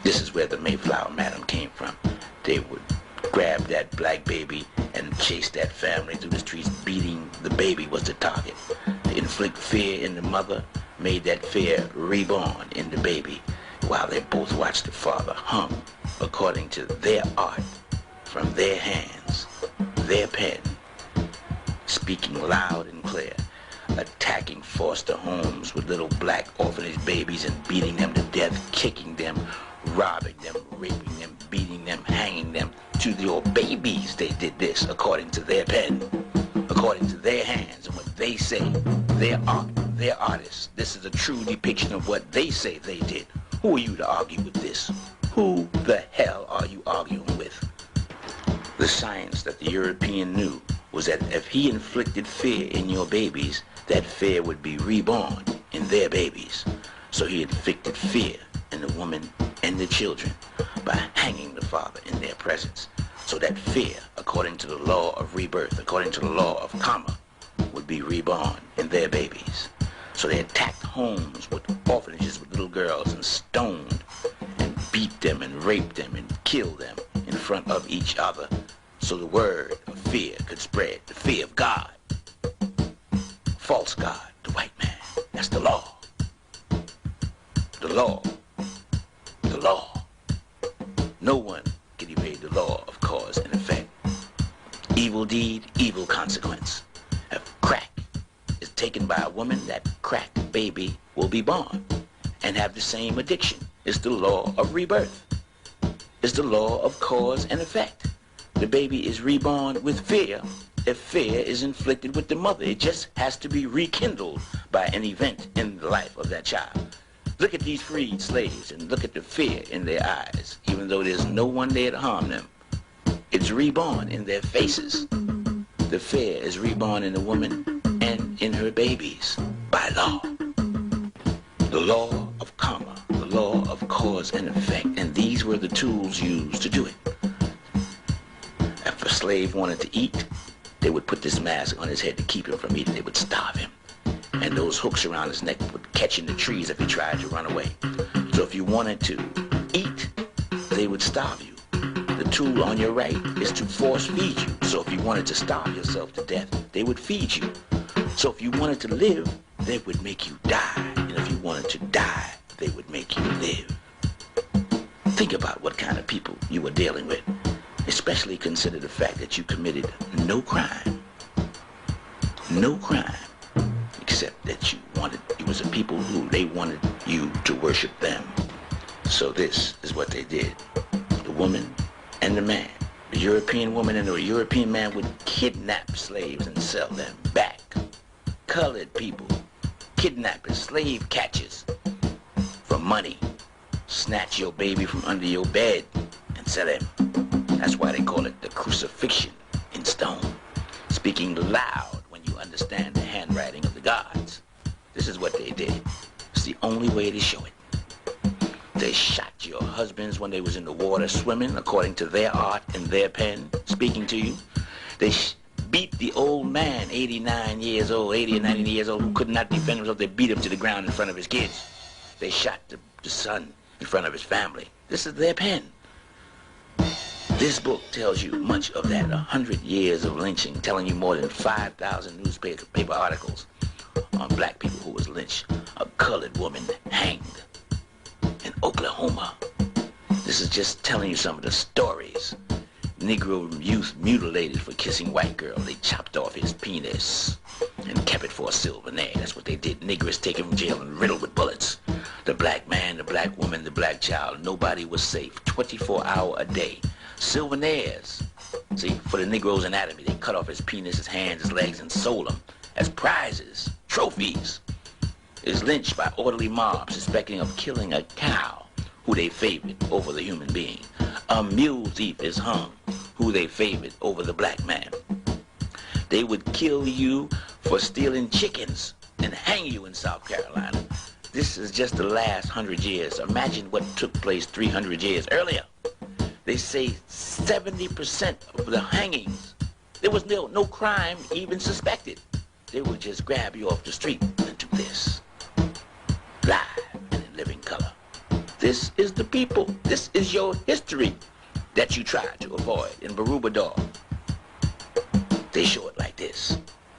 This is where the Mayflower Madam came from. They would grab that black baby and chase that family through the streets. Beating the baby was the target. To inflict fear in the mother, made that fear reborn in the baby, while they both watched the father hung according to their art, from their hands, their pen, speaking loud and clear, attacking foster homes with little black orphanage babies and beating them to death, kicking them, robbing them, raping them, beating them, hanging them. To your babies, they did this according to their pen, according to their hands and what they say, their art, their artists. This is a true depiction of what they say they did. Who are you to argue with this? Who the hell are you arguing with? The science that the European knew was that if he inflicted fear in your babies, that fear would be reborn in their babies. So he inflicted fear in the woman and the children by hanging the father in their presence. So that fear, according to the law of rebirth, according to the law of karma, would be reborn in their babies. So they attacked homes with orphanages with little girls and stoned and beat them and raped them and killed them in front of each other. So the word of fear could spread. The fear of God. False God, the white man. That's the law. The law. The law. No one can evade the law of cause and effect. Evil deed, evil consequence. If crack is taken by a woman, that crack baby will be born and have the same addiction. It's the law of rebirth. It's the law of cause and effect. The baby is reborn with fear if fear is inflicted with the mother. It just has to be rekindled by an event in the life of that child. Look at these freed slaves and look at the fear in their eyes, even though there's no one there to harm them. It's reborn in their faces. The fear is reborn in the woman and in her babies by law. The law of karma, the law of cause and effect, and these were the tools used to do it. If a slave wanted to eat, they would put this mask on his head to keep him from eating. They would starve him. And those hooks around his neck would catch in the trees if he tried to run away. So if you wanted to eat, they would starve you. The tool on your right is to force feed you. So if you wanted to starve yourself to death, they would feed you. So if you wanted to live, they would make you die. And if you wanted to die, they would make you live. Think about what kind of people you were dealing with, especially consider the fact that you committed no crime. No crime, except that it was a people who they wanted you to worship them. So this is what they did. The woman and the man, the European woman and the European man would kidnap slaves and sell them back. Colored people, kidnappers, slave catchers, for money. Snatch your baby from under your bed and sell him. That's why they call it the crucifixion in stone. Speaking loud when you understand the handwriting of the gods. This is what they did. It's the only way to show it. They shot your husbands when they was in the water swimming, according to their art and their pen, speaking to you. They beat the old man, 89 years old, 80 or 90 years old, who could not defend himself. They beat him to the ground in front of his kids. They shot the son in front of his family. This is their pen. This book tells you much of that. 100 years of lynching, telling you more than 5,000 newspaper articles on black people who was lynched. A colored woman hanged in Oklahoma. This is just telling you some of the stories. Negro youth mutilated for kissing white girl. They chopped off his penis and kept it for a souvenir. That's what they did. Negroes taken from jail and riddled with bullets. The black man, the black woman, the black child, nobody was safe. 24 hours a day. Souvenirs. See, for the Negro's anatomy, they cut off his penis, his hands, his legs, and sold them as prizes, trophies. Is lynched by orderly mobs suspecting of killing a cow who they favored over the human being. A mule thief is hung who they favored over the black man. They would kill you for stealing chickens and hang you in South Carolina. This is just the last 100 years. Imagine what took place 300 years earlier. They say 70% of the hangings, there was no crime even suspected. They would just grab you off the street and do this. Live and in living color. This is the people. This is your history that you try to avoid in Barubador. They show it like this.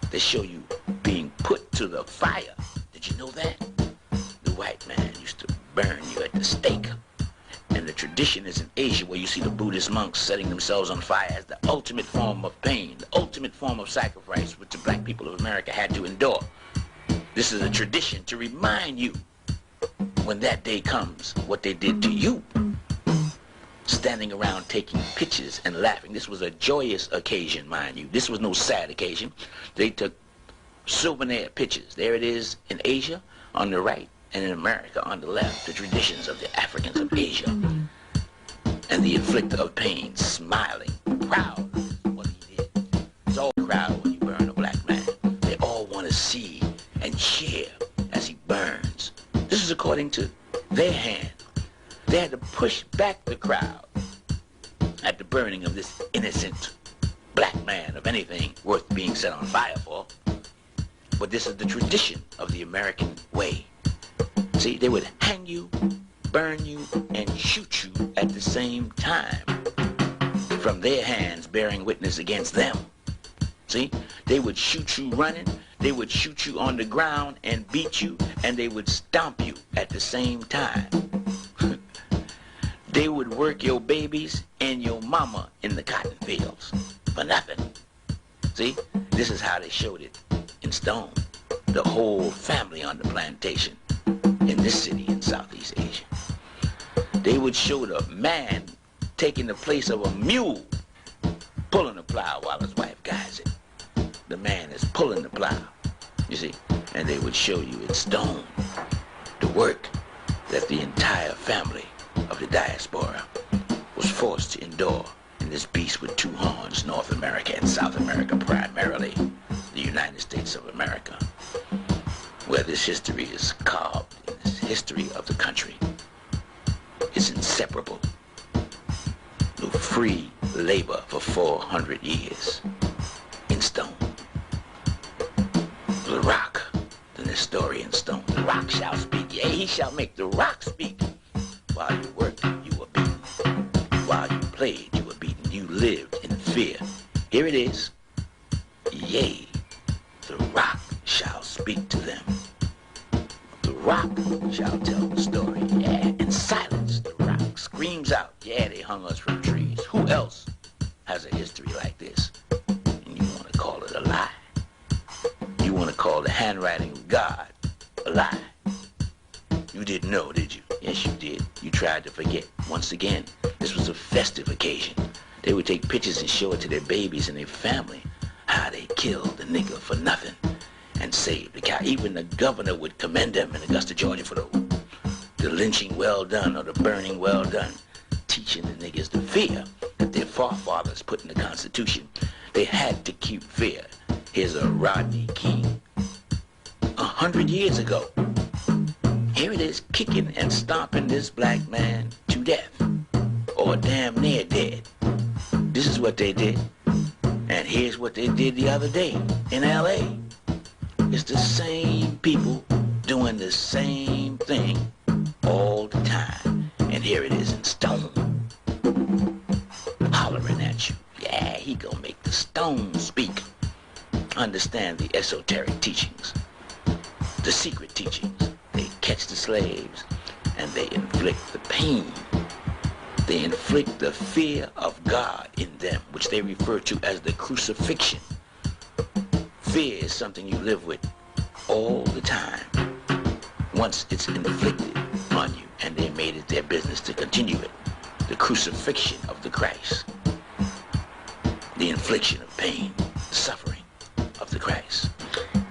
They show you being put to the fire. Did you know that? The white man used to burn you at the stake. And the tradition is in Asia where you see the Buddhist monks setting themselves on fire as the ultimate form of pain, the ultimate form of sacrifice which the black people of America had to endure. This is a tradition to remind you when that day comes what they did to you. Standing around taking pictures and laughing. This was a joyous occasion, mind you. This was no sad occasion. They took souvenir pictures. There it is in Asia on the right, and in America on the left, the traditions of the Africans of Asia. And the inflictor of pain, smiling, proud of what he did. It's all crowd when you burn a black man. They all want to see and cheer as he burns. This is according to their hand. They had to push back the crowd at the burning of this innocent black man of anything worth being set on fire for. But this is the tradition of the American way. See, they would hang you, burn you, and shoot you at the same time from their hands bearing witness against them. See, they would shoot you running, they would shoot you on the ground and beat you, and they would stomp you at the same time. They would work your babies and your mama in the cotton fields for nothing. See, this is how they showed it in stone. The whole family on the plantation in this city in Southeast Asia. They would show the man taking the place of a mule, pulling the plow while his wife guides it. The man is pulling the plow, you see, and they would show you in stone the work that the entire family of the diaspora was forced to endure in this beast with two horns, North America and South America, primarily the United States of America, where this history is carved in this history of the country. It's inseparable. No free labor for 400 years in stone. The rock, the Nestorian stone, the rock shall speak, yea, he shall make the rock speak. While you worked, you were beaten. While you played, you were beaten. You lived in fear. Here it is. Yea, the rock shall speak to them. rock shall tell the story. Yeah, in silence the rock screams out. Yeah, they hung us from trees. Who else has a history like this? And you want to call it a lie? You want to call the handwriting of God a lie? You didn't know, did you? Yes, you did. You tried to forget. Once again, this was a festive occasion. They would take pictures and show it to their babies and their family, how they killed the nigger for nothing and saved the cow. Even the governor would commend them in Augusta, Georgia for the lynching well done or the burning well done, teaching the niggers the fear that their forefathers put in the Constitution. They had to keep fear. Here's a Rodney King. 100 years ago, here it is kicking and stomping this black man to death, or damn near dead. This is what they did. And here's what they did the other day in L.A. It's the same people doing the same thing all the time. And here it is in stone, hollering at you. Yeah, he gonna make the stone speak. Understand the esoteric teachings, the secret teachings. They catch the slaves and they inflict the pain. They inflict the fear of God in them, which they refer to as the crucifixion. Fear is something you live with all the time. Once it's inflicted on you, and they made it their business to continue it. The crucifixion of the Christ. The infliction of pain, the suffering of the Christ.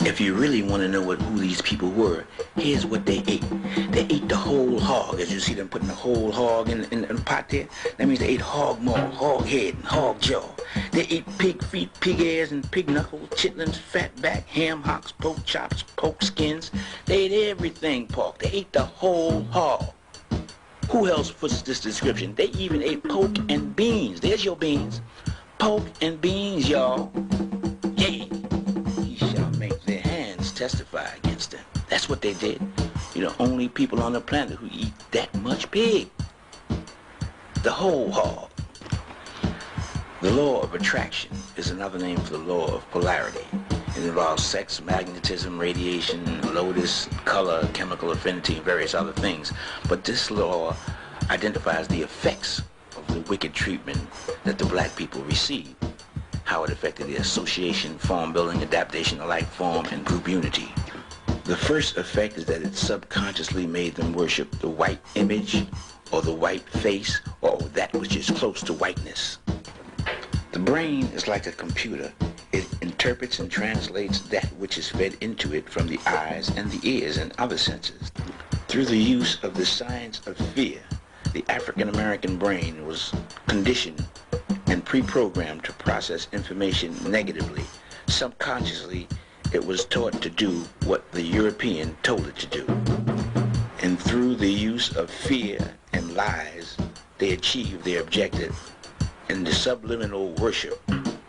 If you really want to know who these people were, here's what they ate. They ate the whole hog, as you see them putting the whole hog in the pot there. That means they ate hog maw, hog head, and hog jaw. They ate pig feet, pig ears, and pig knuckles, chitlins, fat back, ham hocks, pork chops, pork skins. They ate everything pork. They ate the whole hog. Who else fits this description? They even ate pork and beans. There's your beans. Pork and beans, y'all. Yeah. He shall make their hands testify against them. That's what they did. You're the only people on the planet who eat that much pig. The whole hog. The law of attraction is another name for the law of polarity. It involves sex, magnetism, radiation, lotus, color, chemical affinity, and various other things. But this law identifies the effects of the wicked treatment that the black people received, how it affected their association, form building, adaptation to life form, and group unity. The first effect is that it subconsciously made them worship the white image, or the white face, or that which is close to whiteness. The brain is like a computer. It interprets and translates that which is fed into it from the eyes and the ears and other senses. Through the use of the science of fear, the African American brain was conditioned and pre-programmed to process information negatively. Subconsciously, it was taught to do what the European told it to do. And through the use of fear and lies, they achieved their objective in the subliminal worship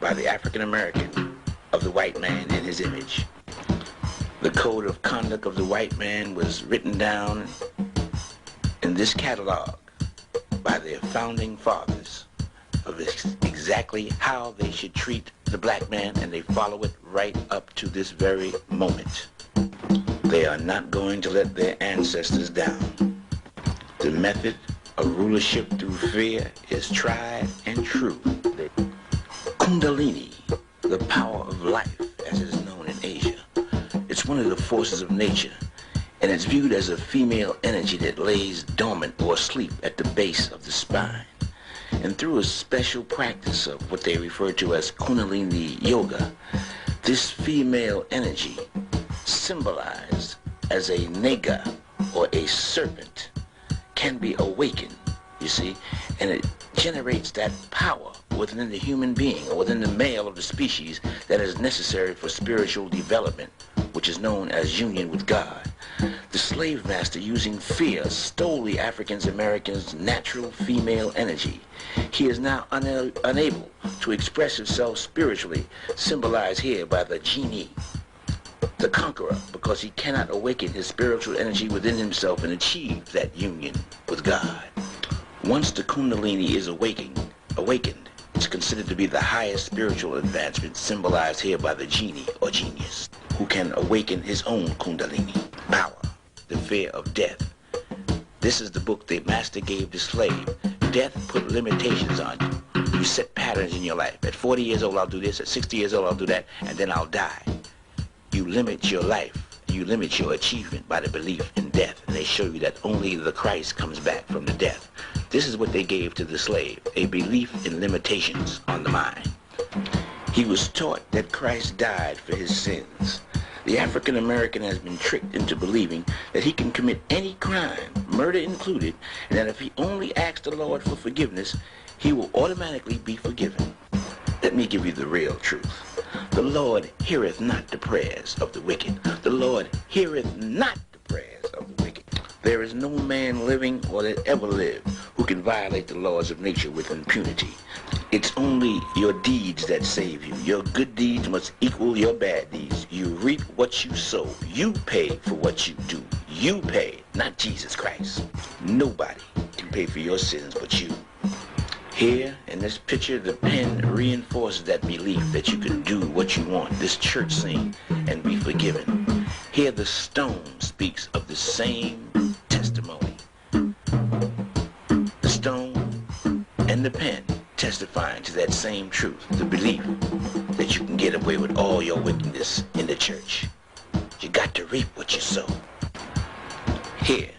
by the African American of the white man in his image. The code of conduct of the white man was written down in this catalog by their founding fathers of exactly how they should treat the black man, and they follow it right up to this very moment. They are not going to let their ancestors down. The method of rulership through fear is tried and true. Kundalini, the power of life, as it is known in Asia. It's one of the forces of nature, and it's viewed as a female energy that lays dormant or asleep at the base of the spine. And through a special practice of what they refer to as Kundalini Yoga, this female energy, symbolized as a nega or a serpent, can be awakened, you see, and it generates that power within the human being or within the male of the species that is necessary for spiritual development, which is known as union with God. The slave master, using fear, stole the African American's natural female energy. He is now unable to express himself spiritually, symbolized here by the genie, the conqueror, because he cannot awaken his spiritual energy within himself and achieve that union with God. Once the Kundalini is awakened, it's considered to be the highest spiritual advancement, symbolized here by the genie or genius, who can awaken his own Kundalini power. the fear of death. This is the book the master gave the slave. Death put limitations on you. You set patterns in your life. At 40 years old, I'll do this. At 60 years old, I'll do that. And then I'll die. You limit your life. You limit your achievement by the belief in death. And they show you that only the Christ comes back from the death. This is what they gave to the slave, a belief in limitations on the mind. He was taught that Christ died for his sins. The African American has been tricked into believing that he can commit any crime, murder included, and that if he only asks the Lord for forgiveness, he will automatically be forgiven. Let me give you the real truth. The Lord heareth not the prayers of the wicked. The Lord heareth not the prayers of the wicked. There is no man living or that ever lived who can violate the laws of nature with impunity. It's only your deeds that save you. Your good deeds must equal your bad deeds. You reap what you sow. You pay for what you do. You pay, not Jesus Christ. Nobody can pay for your sins but you. Here, in this picture, the pen reinforces that belief that you can do what you want, this church scene, and be forgiven. Here, the stone speaks of the same testimony. The stone and the pen testifying to that same truth, the belief that you can get away with all your wickedness in the church. You got to reap what you sow. Here,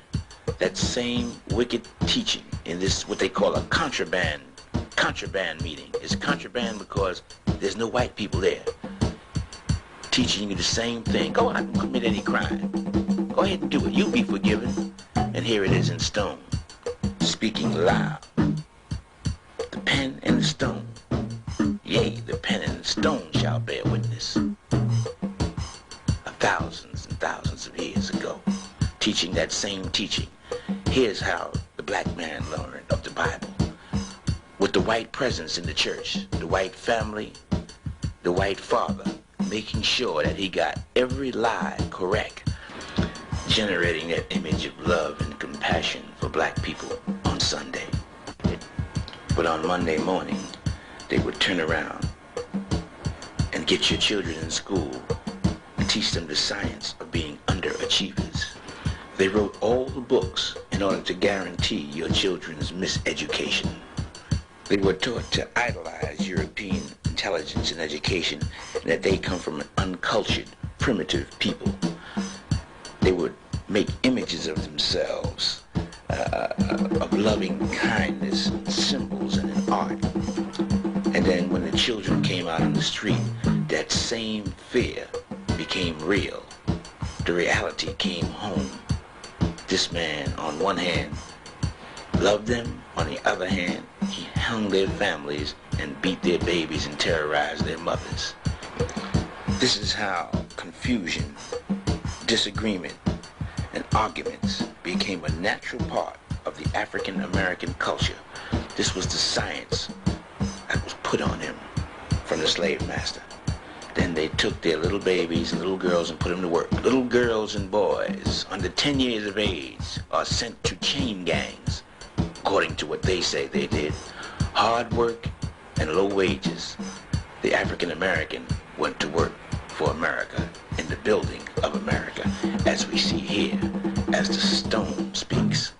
that same wicked teaching in this, what they call a contraband meeting. It's contraband because there's no white people there. Teaching you the same thing. Go out and commit any crime. Go ahead and do it. You'll be forgiven. And here it is in stone, speaking loud. The pen and the stone. Yea, the pen and the stone shall bear witness. Thousands and thousands of years ago, teaching that same teaching. Here's how the black man learned of the Bible. With the white presence in the church, the white family, the white father, making sure that he got every lie correct, generating that image of love and compassion for black people on Sunday. But on Monday morning, they would turn around and get your children in school and teach them the science of being underachievers. They wrote all the books in order to guarantee your children's miseducation. They were taught to idolize European intelligence and education, and that they come from an uncultured, primitive people. They would make images of themselves, of loving kindness, symbols, and in art. And then when the children came out on the street, that same fear became real. The reality came home. This man, on one hand, loved them. On the other hand, he hung their families and beat their babies and terrorized their mothers. This is how confusion, disagreement, and arguments became a natural part of the African American culture. This was the science that was put on him from the slave master. Then they took their little babies and little girls and put them to work. Little girls and boys under 10 years of age are sent to chain gangs, according to what they say they did. Hard work and low wages. The African American went to work for America in the building of America, as we see here, as the stone speaks.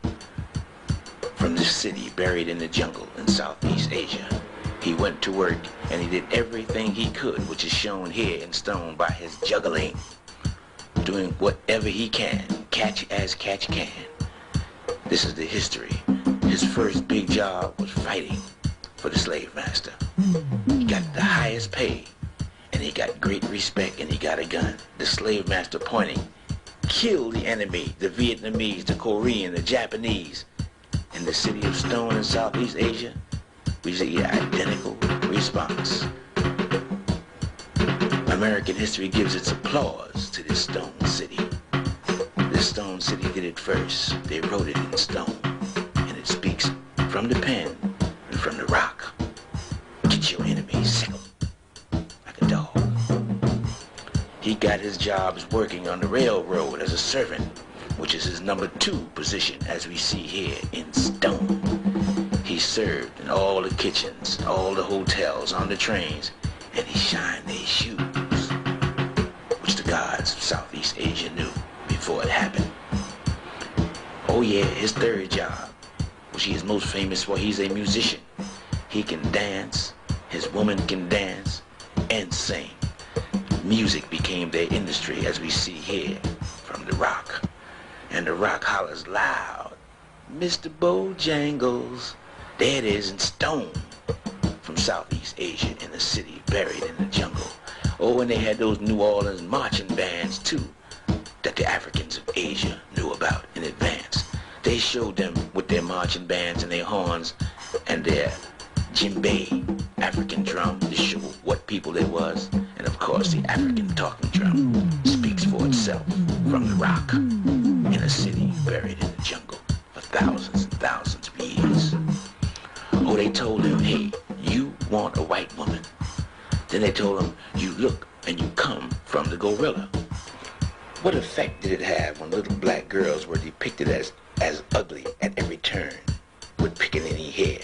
From this city buried in the jungle in Southeast Asia, he went to work and he did everything he could, which is shown here in stone by his juggling, doing whatever he can, catch as catch can. This is the history. His first big job was fighting for the slave master. He got the highest pay, and he got great respect, and he got a gun. The slave master pointing, kill the enemy, the Vietnamese, the Korean, the Japanese. In the city of Stone in Southeast Asia, we see an identical response. American history gives its applause to this stone city. This stone city did it first. They wrote it in stone, and it speaks from the pen and from the rock. Get your enemies, sick 'em like a dog. He got his jobs working on the railroad as a servant, which is his number 2 position, as we see here in stone. He served in all the kitchens, all the hotels, on the trains, and he shined their shoes, which the gods of Southeast Asia knew before it happened. Oh yeah, his third job, which he is most famous for, he's a musician. He can dance, his woman can dance, and sing. Music became their industry, as we see here from The Rock. And The Rock hollers loud, Mr. Bojangles, there it is in stone, from Southeast Asia in the city, buried in the jungle. Oh, and they had those New Orleans marching bands too, that the Africans of Asia knew about in advance. They showed them with their marching bands and their horns and their djembe, African drum, to show what people they was. And of course the African talking drum speaks for itself, from The Rock, in a city buried in the jungle for thousands and thousands of years. Oh, they told him, hey, you want a white woman. Then they told him, you look and you come from the gorilla. What effect did it have when little black girls were depicted as ugly at every turn with pickaninny hair?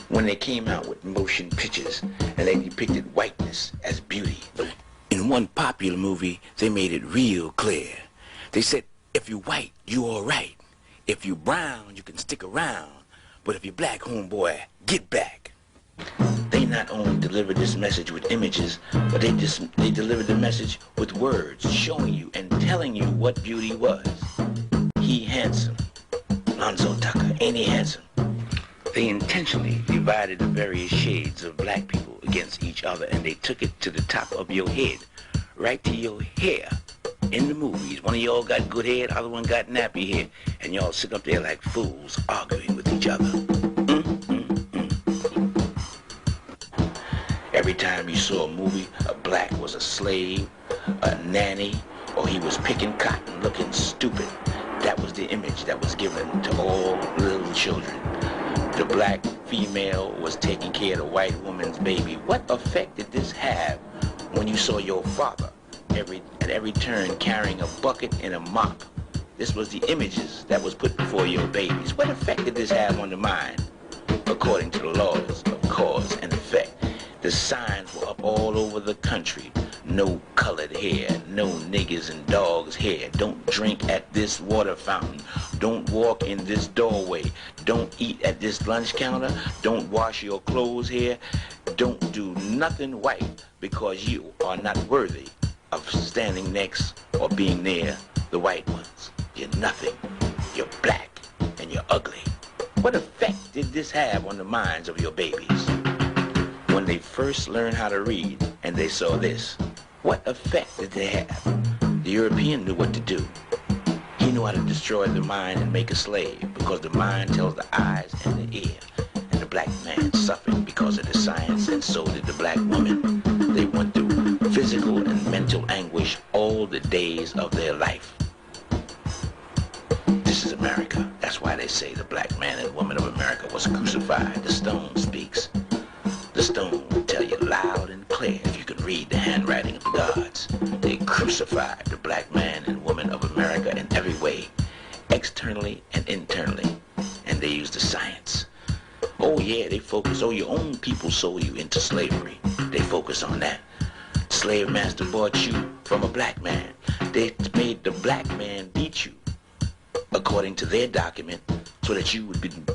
When they came out with motion pictures and they depicted whiteness as beauty. In one popular movie, they made it real clear. They said, if you white, you all right. If you brown, you can stick around. But if you black, homeboy, get back. They not only delivered this message with images, but they delivered the message with words, showing you and telling you what beauty was. He handsome. Lonzo Tucker, ain't he handsome? They intentionally divided the various shades of black people against each other, and they took it to the top of your head, right to your hair. In the movies, one of y'all got good hair, the other one got nappy hair, and y'all sit up there like fools arguing with each other. Every time you saw a movie, a black was a slave, a nanny, or he was picking cotton looking stupid. That was the image that was given to all little children. The black female was taking care of the white woman's baby. What effect did this have when you saw your father at every turn carrying a bucket and a mop? This was the images that was put before your babies. What effect did this have on the mind? According to the laws of cause and effect, the signs were up all over the country. No colored hair, no niggas and dogs hair. Don't drink at this water fountain. Don't walk in this doorway. Don't eat at this lunch counter. Don't wash your clothes here. Don't do nothing white, because you are not worthy of standing next or being near the white ones. You're nothing. You're black and you're ugly. What effect did this have on the minds of your babies? When they first learned how to read and they saw this, what effect did they have? The European knew what to do. He knew how to destroy the mind and make a slave, because the mind tells the eyes and the ear. And the black man suffered because of the science, and so did the black woman. They went through physical and mental anguish all the days of their life. This is America. That's why they say the black man and woman of America was crucified. The stone speaks. The stone will tell you loud and clear if you can read the handwriting of the gods. They crucified the black man and woman of America in every way, externally and internally, and they used the science. Oh yeah, they focus. Oh, your own people sold you into slavery. They focus on that. Slave master bought you from a black man. They made the black man beat you according to their document, so that you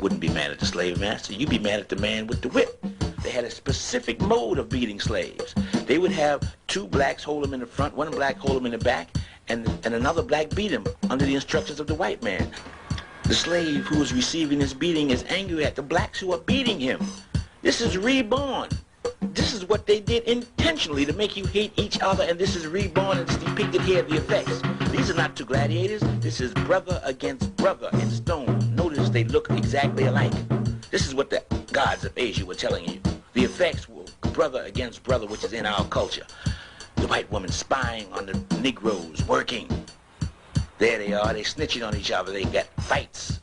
wouldn't be mad at the slave master. You'd be mad at the man with the whip. They had a specific mode of beating slaves. They would have two blacks hold them in the front, one black hold them in the back, and another black beat him under the instructions of the white man. The slave who is receiving this beating is angry at the blacks who are beating him. This is reborn. This is what they did intentionally to make you hate each other, and this is reborn, and it's depicted here, the effects. These are not two gladiators. This is brother against brother in stone. Notice they look exactly alike. This is what the gods of Asia were telling you. The effects were brother against brother, which is in our culture. The white woman spying on the Negroes, working. There they are, they snitching on each other, they got fights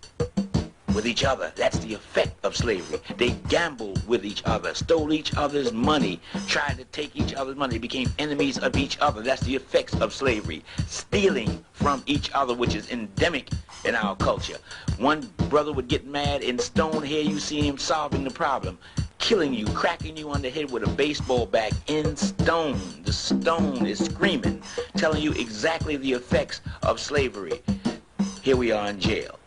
with each other. That's the effect of slavery. They gambled with each other, stole each other's money, tried to take each other's money, became enemies of each other. That's the effects of slavery. Stealing from each other, which is endemic in our culture. One brother would get mad in stone, here you see him solving the problem, killing you, cracking you on the head with a baseball bat in stone. The stone is screaming, telling you exactly the effects of slavery. Here we are in jail.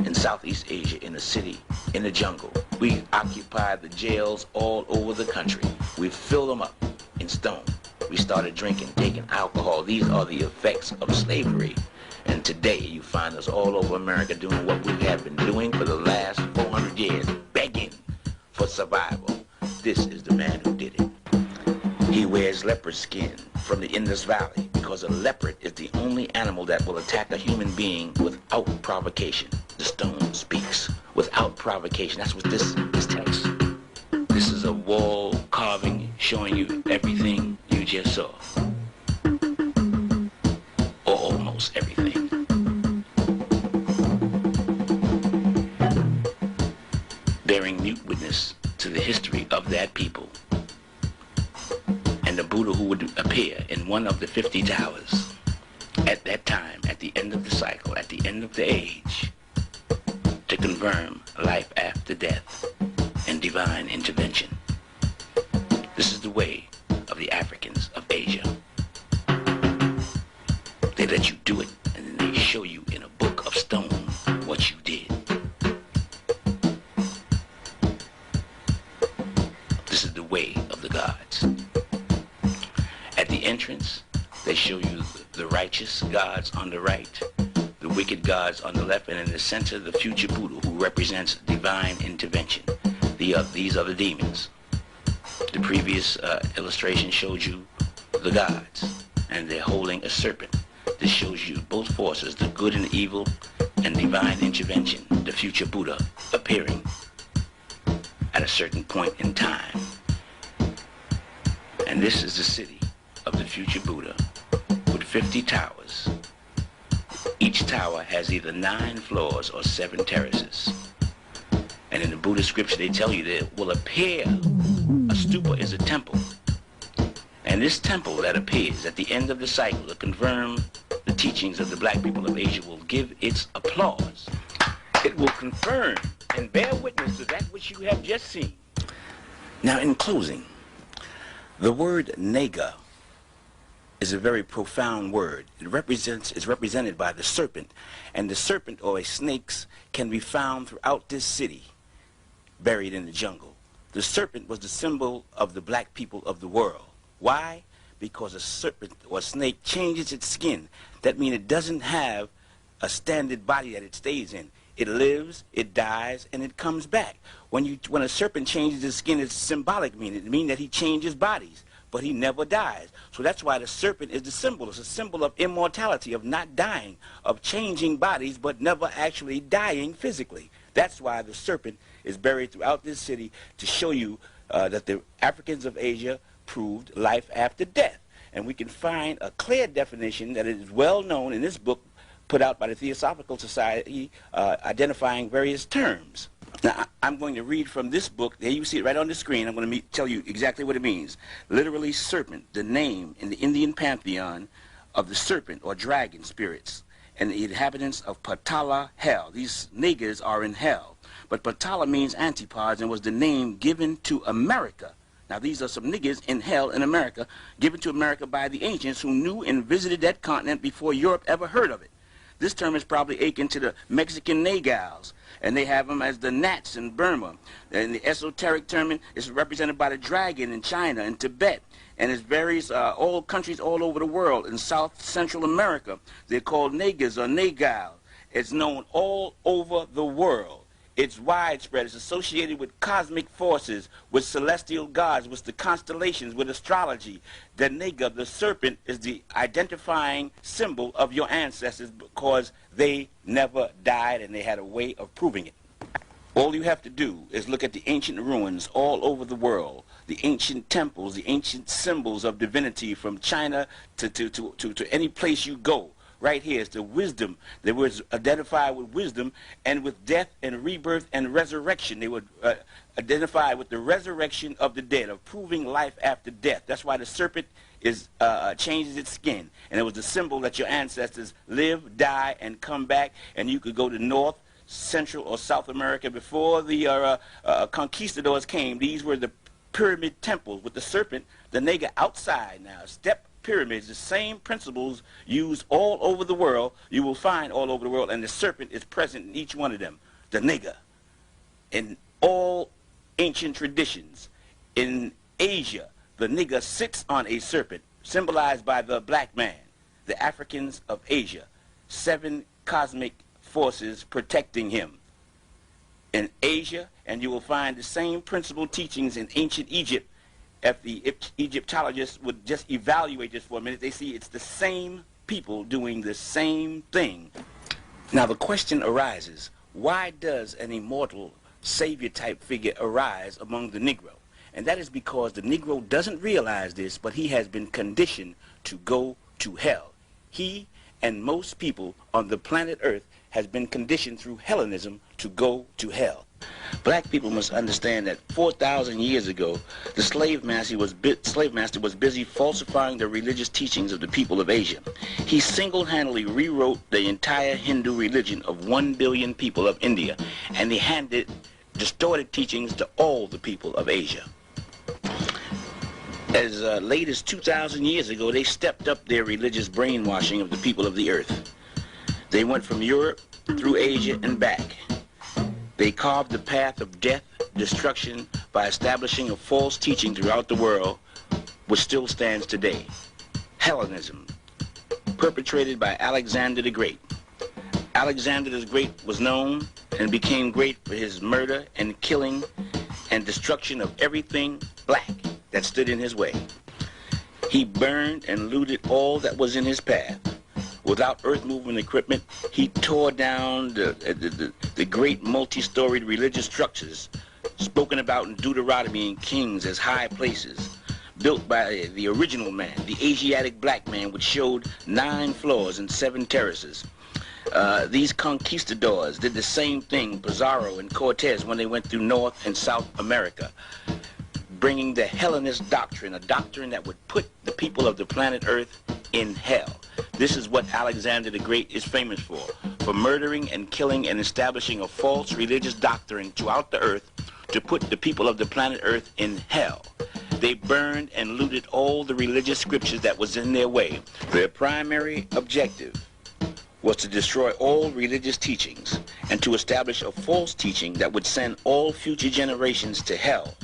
in Southeast Asia, in a city, in the jungle. We occupy the jails all over the country. We fill them up in stone. We started drinking, taking alcohol. These are the effects of slavery. And today you find us all over America doing what we have been doing for the last 400 years, begging for survival. This is the man who did it. He wears leopard skin from the Indus Valley because a leopard is the only animal that will attack a human being without provocation. The stone speaks without provocation. That's what this text. This is a wall carving showing you everything you just saw. Or almost everything. Bearing mute witness to the history of that people. And the Buddha who would appear in one of the 50 towers at that time, at the end of the cycle, at the end of the age, to confirm life after death and divine intervention. This is the way of the Africans of Asia. They let you do it, and then they show you in a book of stone what you did. This is the way of the gods. At the entrance, they show you the righteous gods on the right, the wicked gods on the left, and in the center, the future Buddha who represents divine intervention. These are the demons. The previous illustration showed you the gods, and they're holding a serpent. This shows you both forces, the good and the evil, and divine intervention, the future Buddha appearing at a certain point in time. And this is the city of the future Buddha with 50 towers. Each tower has either 9 floors or 7 terraces. And in the Buddhist scripture they tell you there will appear, a stupa is a temple. And this temple that appears at the end of the cycle to confirm the teachings of the black people of Asia will give its applause. It will confirm and bear witness to that which you have just seen. Now in closing, the word nega is a very profound word. Is represented by the serpent, and the serpent or a snakes can be found throughout this city, buried in the jungle. The serpent was the symbol of the black people of the world. Why? Because a serpent or a snake changes its skin. That means it doesn't have a standard body that it stays in. It lives, it dies, and it comes back. When a serpent changes his skin, it's symbolic meaning. It means that he changes bodies, but he never dies. So that's why the serpent is the symbol. It's a symbol of immortality, of not dying, of changing bodies, but never actually dying physically. That's why the serpent is buried throughout this city, to show you that the Africans of Asia proved life after death. And we can find a clear definition that is well known in this book put out by the Theosophical Society, identifying various terms. Now, I'm going to read from this book. There you see it right on the screen. I'm going to tell you exactly what it means. Literally, serpent, the name in the Indian pantheon of the serpent or dragon spirits and the inhabitants of Patala, hell. These niggas are in hell. But Patala means antipodes and was the name given to America. Now, these are some niggas in hell in America, given to America by the ancients who knew and visited that continent before Europe ever heard of it. This term is probably akin to the Mexican nagals, and they have them as the gnats in Burma. And the esoteric term is represented by the dragon in China and Tibet, and it's various all countries all over the world. In South Central America, they're called nagas or nagal. It's known all over the world. It's widespread. It's associated with cosmic forces, with celestial gods, with the constellations, with astrology. The naga, the serpent, is the identifying symbol of your ancestors because they never died and they had a way of proving it. All you have to do is look at the ancient ruins all over the world, the ancient temples, the ancient symbols of divinity from China to any place you go. Right here is the wisdom. They were identified with wisdom and with death and rebirth and resurrection. They were identified with the resurrection of the dead, of proving life after death. That's why the serpent changes its skin. And it was the symbol that your ancestors live, die, and come back. And you could go to North, Central, or South America before the conquistadors came. These were the pyramid temples with the serpent, the naga outside now. Step pyramids, the same principles used all over the world, you will find all over the world, and the serpent is present in each one of them. The nigger. In all ancient traditions, in Asia, the nigger sits on a serpent, symbolized by the black man, the Africans of Asia, 7 cosmic forces protecting him. In Asia, and you will find the same principal teachings in ancient Egypt. If the Egyptologists would just evaluate this for a minute, they see it's the same people doing the same thing. Now the question arises, why does an immortal savior type figure arise among the Negro? And that is because the Negro doesn't realize this, but he has been conditioned to go to hell. He and most people on the planet Earth has been conditioned through Hellenism to go to hell. Black people must understand that 4,000 years ago, the slave master was busy falsifying the religious teachings of the people of Asia. He single-handedly rewrote the entire Hindu religion of 1 billion people of India, and he handed distorted teachings to all the people of Asia. As late as 2,000 years ago, they stepped up their religious brainwashing of the people of the earth. They went from Europe through Asia and back. They carved the path of death, destruction, by establishing a false teaching throughout the world, which still stands today. Hellenism, perpetrated by Alexander the Great. Alexander the Great was known and became great for his murder and killing and destruction of everything black that stood in his way. He burned and looted all that was in his path. Without earth-moving equipment, he tore down the great multi-storied religious structures spoken about in Deuteronomy and Kings as high places, built by the original man, the Asiatic black man, which showed 9 floors and 7 terraces. These conquistadors did the same thing, Pizarro and Cortez, when they went through North and South America, bringing the Hellenist doctrine, a doctrine that would put the people of the planet Earth in hell. This is what Alexander the Great is famous for murdering and killing and establishing a false religious doctrine throughout the earth to put the people of the planet Earth in hell. They burned and looted all the religious scriptures that was in their way. Their primary objective was to destroy all religious teachings and to establish a false teaching that would send all future generations to hell.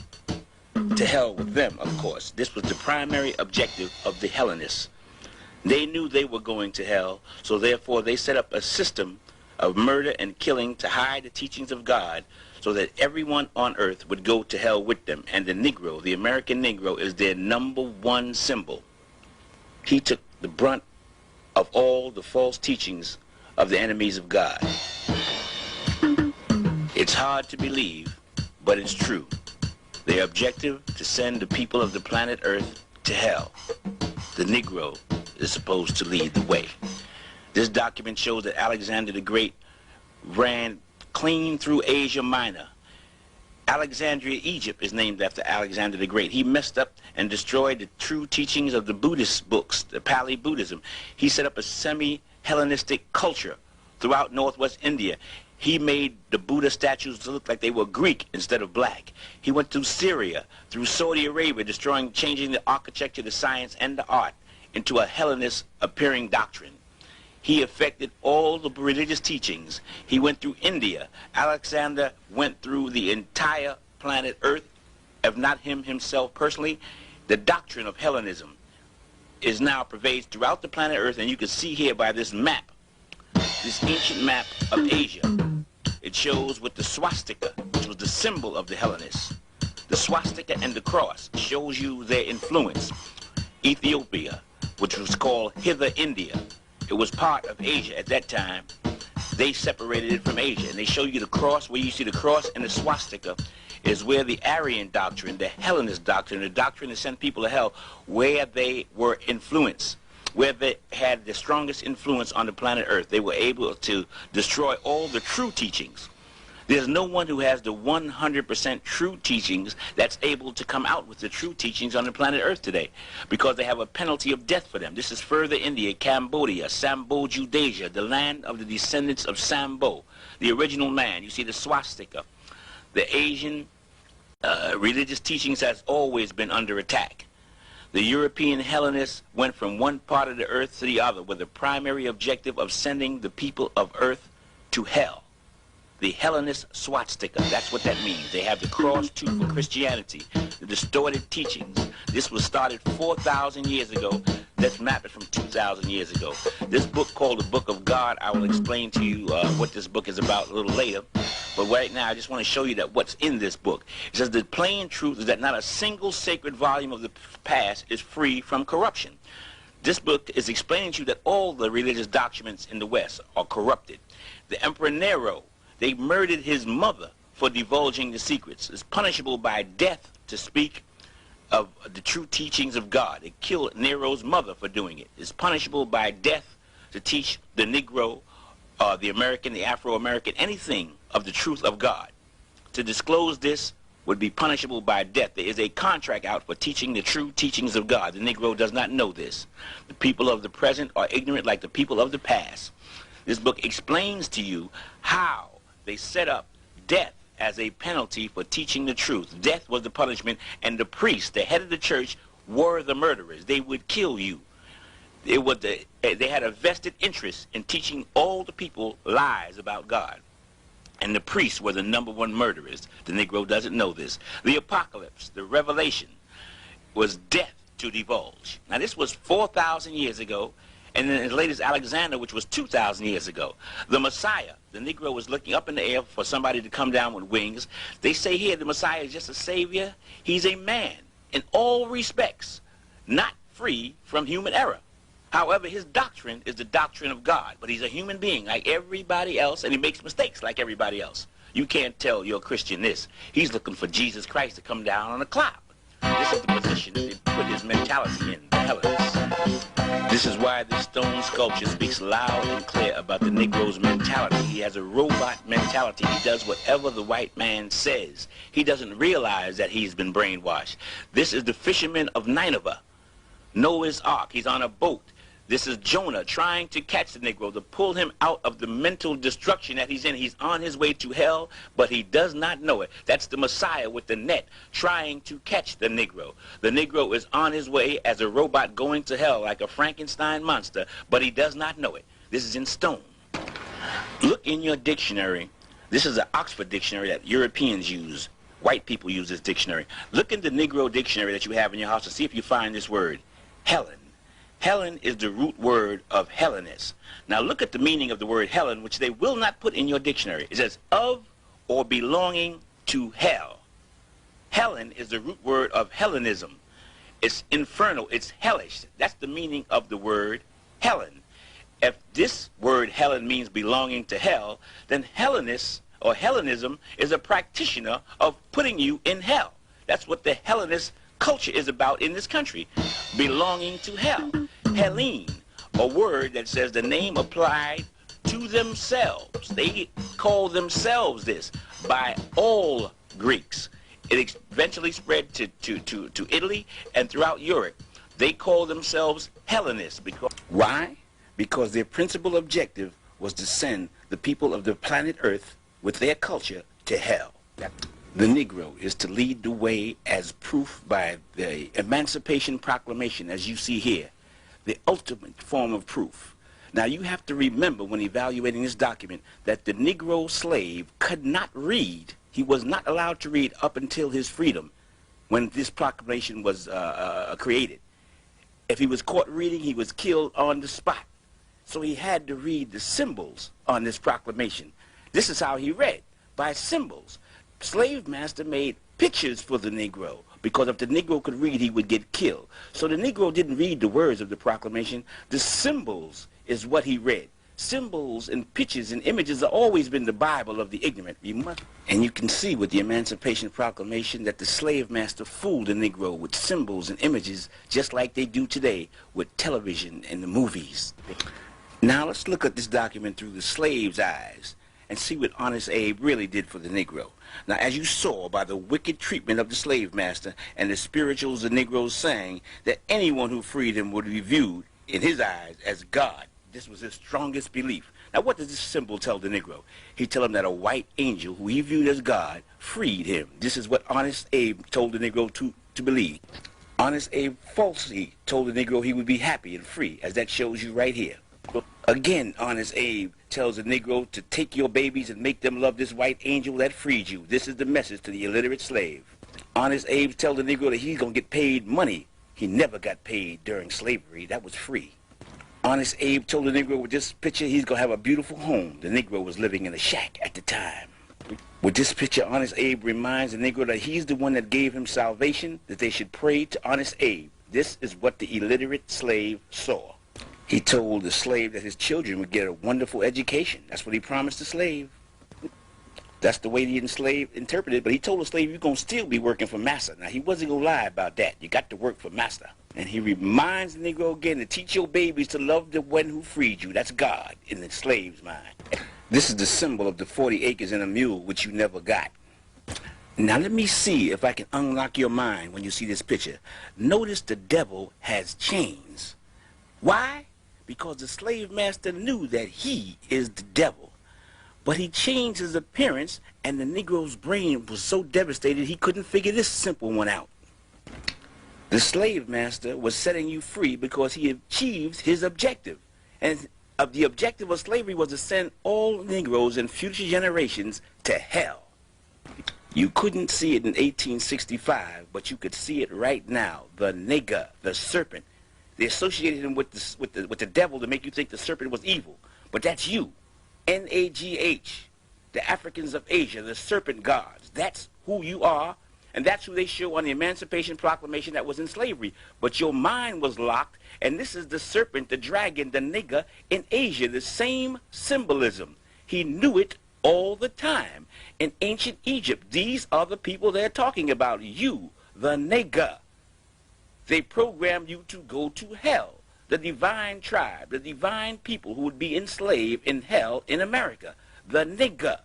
To hell with them, of course. This was the primary objective of the Hellenists. They knew they were going to hell, so therefore they set up a system of murder and killing to hide the teachings of God so that everyone on earth would go to hell with them. And the Negro, the American Negro, is their #1 symbol. He took the brunt of all the false teachings of the enemies of God. It's hard to believe, but it's true. Their objective to send the people of the planet Earth to hell. The Negro is supposed to lead the way. This document shows that Alexander the Great ran clean through Asia Minor. Alexandria, Egypt is named after Alexander the Great. He messed up and destroyed the true teachings of the Buddhist books, the Pali Buddhism. He set up a semi-Hellenistic culture throughout northwest India. He made the Buddha statues look like they were Greek instead of black. He went through Syria, through Saudi Arabia, changing the architecture, the science, and the art into a Hellenist appearing doctrine. He affected all the religious teachings. He went through India. Alexander went through the entire planet Earth, if not him himself personally. The doctrine of Hellenism is now pervades throughout the planet Earth, and you can see here by this map, this ancient map of Asia. It shows with the swastika, which was the symbol of the Hellenists. The swastika and the cross shows you their influence. Ethiopia, which was called Hither India, it was part of Asia at that time. They separated it from Asia, and they show you the cross. Where you see the cross and the swastika is where the Aryan doctrine, the Hellenist doctrine, the doctrine that sent people to hell, where they were influenced, where they had the strongest influence on the planet Earth. They were able to destroy all the true teachings. There's no one who has the 100% true teachings that's able to come out with the true teachings on the planet Earth today, because they have a penalty of death for them. This is further India, Cambodia, Sambo, Judasia, the land of the descendants of Sambo, the original man. You see the swastika. The Asian religious teachings has always been under attack. The European Hellenists went from one part of the earth to the other with the primary objective of sending the people of earth to hell. The Hellenist swastika, that's what that means. They have the cross too for Christianity, the distorted teachings. This was started 4,000 years ago. Let's map it from 2,000 years ago. This book called the Book of God, I will explain to you what this book is about a little later. But right now, I just want to show you that what's in this book. It says the plain truth is that not a single sacred volume of the past is free from corruption. This book is explaining to you that all the religious documents in the West are corrupted. The Emperor Nero, they murdered his mother for divulging the secrets. It's punishable by death to speak of the true teachings of God. They killed Nero's mother for doing it. It's punishable by death to teach the Negro, the American, the Afro-American, anything of the truth of God. To disclose this would be punishable by death. There is a contract out for teaching the true teachings of God. The Negro does not know this. The people of the present are ignorant like the people of the past. This book explains to you how they set up death as a penalty for teaching the truth. Death was the punishment, and the priests, the head of the church, were the murderers. They would kill you. They had a vested interest in teaching all the people lies about God. And the priests were the #1 murderers. The Negro doesn't know this. The apocalypse, the revelation, was death to divulge. Now this was 4,000 years ago, and then as late as Alexander, which was 2,000 years ago. The Messiah, the Negro was looking up in the air for somebody to come down with wings. They say here the Messiah is just a savior. He's a man in all respects, not free from human error. However, his doctrine is the doctrine of God, but he's a human being like everybody else, and he makes mistakes like everybody else. You can't tell you're a Christian this. He's looking for Jesus Christ to come down on a cloud. This is the position that they put his mentality in, the Hellenists. This is why this stone sculpture speaks loud and clear about the Negro's mentality. He has a robot mentality. He does whatever the white man says. He doesn't realize that he's been brainwashed. This is the fisherman of Nineveh, Noah's Ark. He's on a boat. This is Jonah trying to catch the Negro, to pull him out of the mental destruction that he's in. He's on his way to hell, but he does not know it. That's the Messiah with the net trying to catch the Negro. The Negro is on his way as a robot going to hell like a Frankenstein monster, but he does not know it. This is in stone. Look in your dictionary. This is an Oxford dictionary that Europeans use. White people use this dictionary. Look in the Negro dictionary that you have in your house and see if you find this word, Helen. Helen is the root word of Hellenist. Now look at the meaning of the word Helen, which they will not put in your dictionary. It says of or belonging to hell. Helen is the root word of Hellenism. It's infernal, it's hellish. That's the meaning of the word Helen. If this word Helen means belonging to hell, then Hellenist or Hellenism is a practitioner of putting you in hell. That's what the Hellenist culture is about in this country, belonging to hell. Helene, a word that says the name applied to themselves. They call themselves this by all Greeks. It eventually spread to Italy and throughout Europe. They call themselves Hellenists. Why? Because their principal objective was to send the people of the planet Earth with their culture to hell. The Negro is to lead the way as proof by the Emancipation Proclamation, as you see here, the ultimate form of proof. Now you have to remember when evaluating this document that the Negro slave could not read. He was not allowed to read up until his freedom when this proclamation was created. If he was caught reading, he was killed on the spot. So he had to read the symbols on this proclamation. This is how he read, by symbols. Slave master made pictures for the Negro because if the Negro could read, he would get killed. So the Negro didn't read the words of the proclamation. The symbols is what he read. Symbols and pictures and images have always been the Bible of the ignorant. And you can see with the Emancipation Proclamation that the slave master fooled the Negro with symbols and images just like they do today with television and the movies. Now let's look at this document through the slave's eyes and see what Honest Abe really did for the Negro. Now, as you saw by the wicked treatment of the slave master and the spirituals the Negroes sang, that anyone who freed him would be viewed, in his eyes, as God. This was his strongest belief. Now, what does this symbol tell the Negro? He tell him that a white angel, who he viewed as God, freed him. This is what Honest Abe told the Negro to believe. Honest Abe falsely told the Negro he would be happy and free, as that shows you right here. Again, Honest Abe tells the Negro to take your babies and make them love this white angel that freed you. This is the message to the illiterate slave. Honest Abe tells the Negro that he's going to get paid money. He never got paid during slavery. That was free. Honest Abe told the Negro with this picture he's going to have a beautiful home. The Negro was living in a shack at the time. With this picture, Honest Abe reminds the Negro that he's the one that gave him salvation, that they should pray to Honest Abe. This is what the illiterate slave saw. He told the slave that his children would get a wonderful education. That's what he promised the slave. That's the way the enslaved interpreted it, but he told the slave, you're going to still be working for master. Now, he wasn't going to lie about that. You got to work for master. And he reminds the Negro again to teach your babies to love the one who freed you. That's God in the slave's mind. This is the symbol of the 40 acres and a mule, which you never got. Now, let me see if I can unlock your mind when you see this picture. Notice the devil has chains. Why? Because the slave master knew that he is the devil. But he changed his appearance, and the Negro's brain was so devastated he couldn't figure this simple one out. The slave master was setting you free because he achieved his objective. And the objective of slavery was to send all Negroes and future generations to hell. You couldn't see it in 1865, but you could see it right now. The nigger, the serpent. They associated him with the devil to make you think the serpent was evil. But that's you. N-A-G-H. The Africans of Asia, the serpent gods. That's who you are, and that's who they show on the Emancipation Proclamation that was in slavery. But your mind was locked, and this is the serpent, the dragon, the nigger in Asia, the same symbolism. He knew it all the time. In ancient Egypt, these are the people they're talking about. You, the nigger. They programmed you to go to hell. The divine tribe, the divine people who would be enslaved in hell in America. The nigger,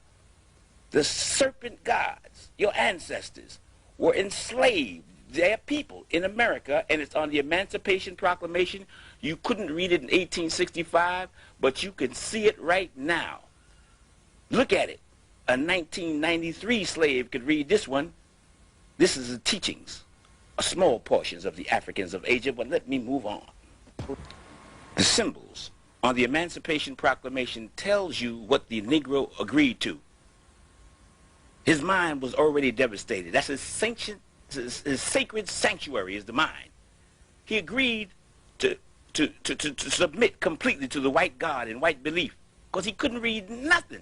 the serpent gods, your ancestors, were enslaved, their people in America, and it's on the Emancipation Proclamation. You couldn't read it in 1865, but you can see it right now. Look at it. A 1993 slave could read this one. This is the teachings, small portions of the Africans of Asia, but let me move on. The symbols on the Emancipation Proclamation tells you what the Negro agreed to. His mind was already devastated. That's his sacred sanctuary is the mind. He agreed to submit completely to the white God and white belief because he couldn't read nothing.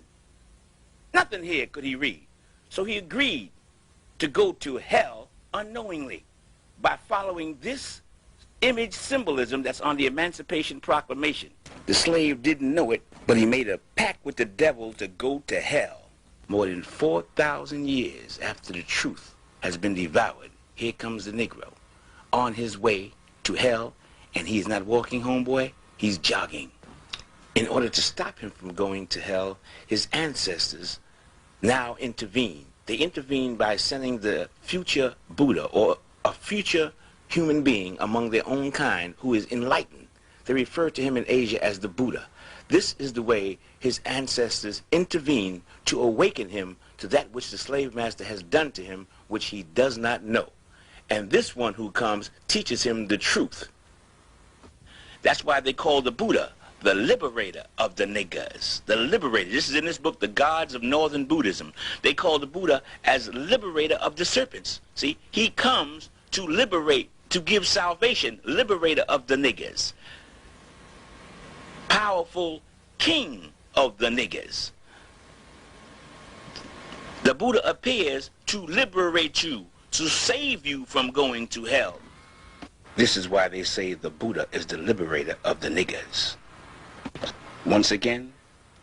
Nothing here could he read. So he agreed to go to hell unknowingly by following this image symbolism that's on the Emancipation Proclamation. The slave didn't know it, but he made a pact with the devil to go to hell. More than 4,000 years after the truth has been devoured, here comes the Negro on his way to hell, and he's not walking, homeboy, he's jogging. In order to stop him from going to hell, his ancestors now intervene. They intervene by sending the future Buddha, or a future human being among their own kind who is enlightened. They refer to him in Asia as the Buddha. This is the way his ancestors intervene to awaken him to that which the slave master has done to him, which he does not know. And this one who comes teaches him the truth. That's why they call the Buddha the liberator of the niggers. The liberator. This is in this book, The Gods of Northern Buddhism. They call the Buddha as liberator of the serpents. See, he comes to liberate, to give salvation, liberator of the niggers. Powerful king of the niggers. The Buddha appears to liberate you, to save you from going to hell. This is why they say the Buddha is the liberator of the niggers. Once again,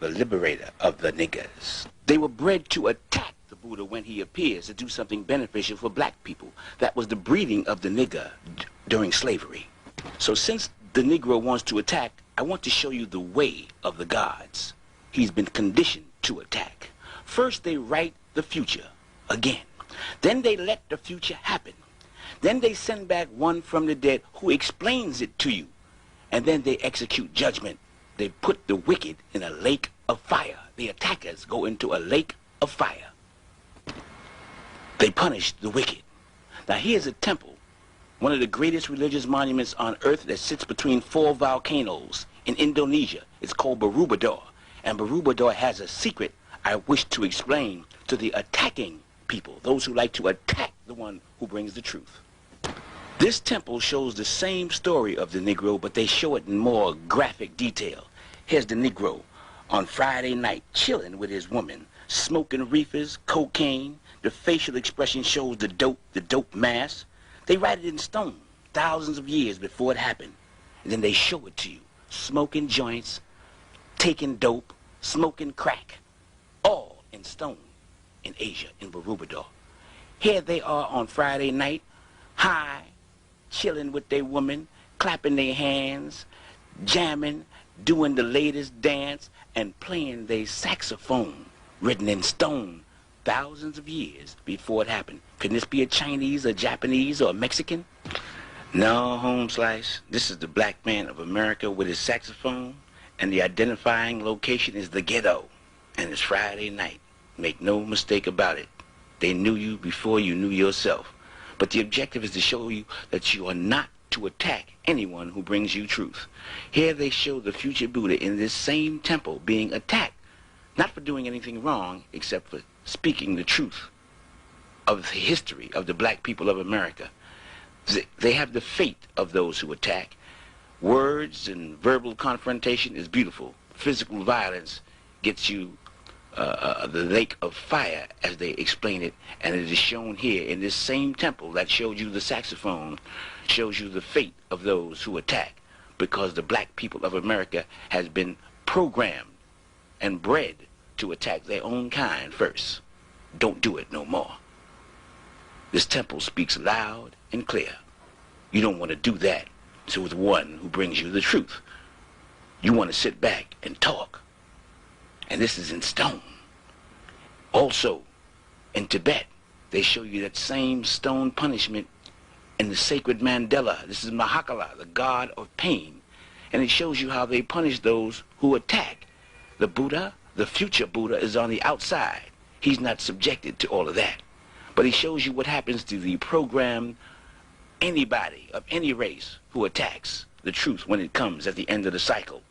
the liberator of the niggers. They were bred to attack the Buddha when he appears to do something beneficial for black people. That was the breeding of the nigger during slavery. So since the Negro wants to attack, I want to show you the way of the gods. He's been conditioned to attack. First they write the future again. Then they let the future happen. Then they send back one from the dead who explains it to you. And then they execute judgment. They put the wicked in a lake of fire. The attackers go into a lake of fire. They punish the wicked. Now here's a temple one of the greatest religious monuments on earth that sits between 4 volcanoes in Indonesia. It's called Borobudur. And Borobudur has a secret I wish to explain to the attacking people, those who like to attack the one who brings the truth. This temple shows the same story of the Negro, but they show it in more graphic detail. Here's the Negro on Friday night, chilling with his woman, smoking reefers, cocaine. The facial expression shows the dope mass. They write it in stone thousands of years before it happened. And then they show it to you, smoking joints, taking dope, smoking crack, all in stone in Asia, in Borobudur. Here they are on Friday night, high, chilling with their woman, clapping their hands, jamming, doing the latest dance, and playing their saxophone, written in stone thousands of years before it happened. Can this be a Chinese, a Japanese, or a Mexican? No, home slice. This is the black man of America with his saxophone, and the identifying location is the ghetto, and it's Friday night. Make no mistake about it. They knew you before you knew yourself. But the objective is to show you that you are not to attack anyone who brings you truth. Here they show the future Buddha in this same temple being attacked, not for doing anything wrong, except for speaking the truth of the history of the black people of America. They have the fate of those who attack. Words and verbal confrontation is beautiful. Physical violence gets you the lake of fire, as they explain it, and it is shown here in this same temple that showed you the saxophone, shows you the fate of those who attack, because the black people of America has been programmed and bred to attack their own kind first. Don't do it no more. This temple speaks loud and clear. You don't want to do that to the one who brings you the truth. You want to sit back and talk. And this is in stone. Also, in Tibet, they show you that same stone punishment in the sacred mandala. This is Mahakala, the god of pain. And it shows you how they punish those who attack. The Buddha, the future Buddha, is on the outside. He's not subjected to all of that. But he shows you what happens to the programmed anybody of any race who attacks the truth when it comes at the end of the cycle.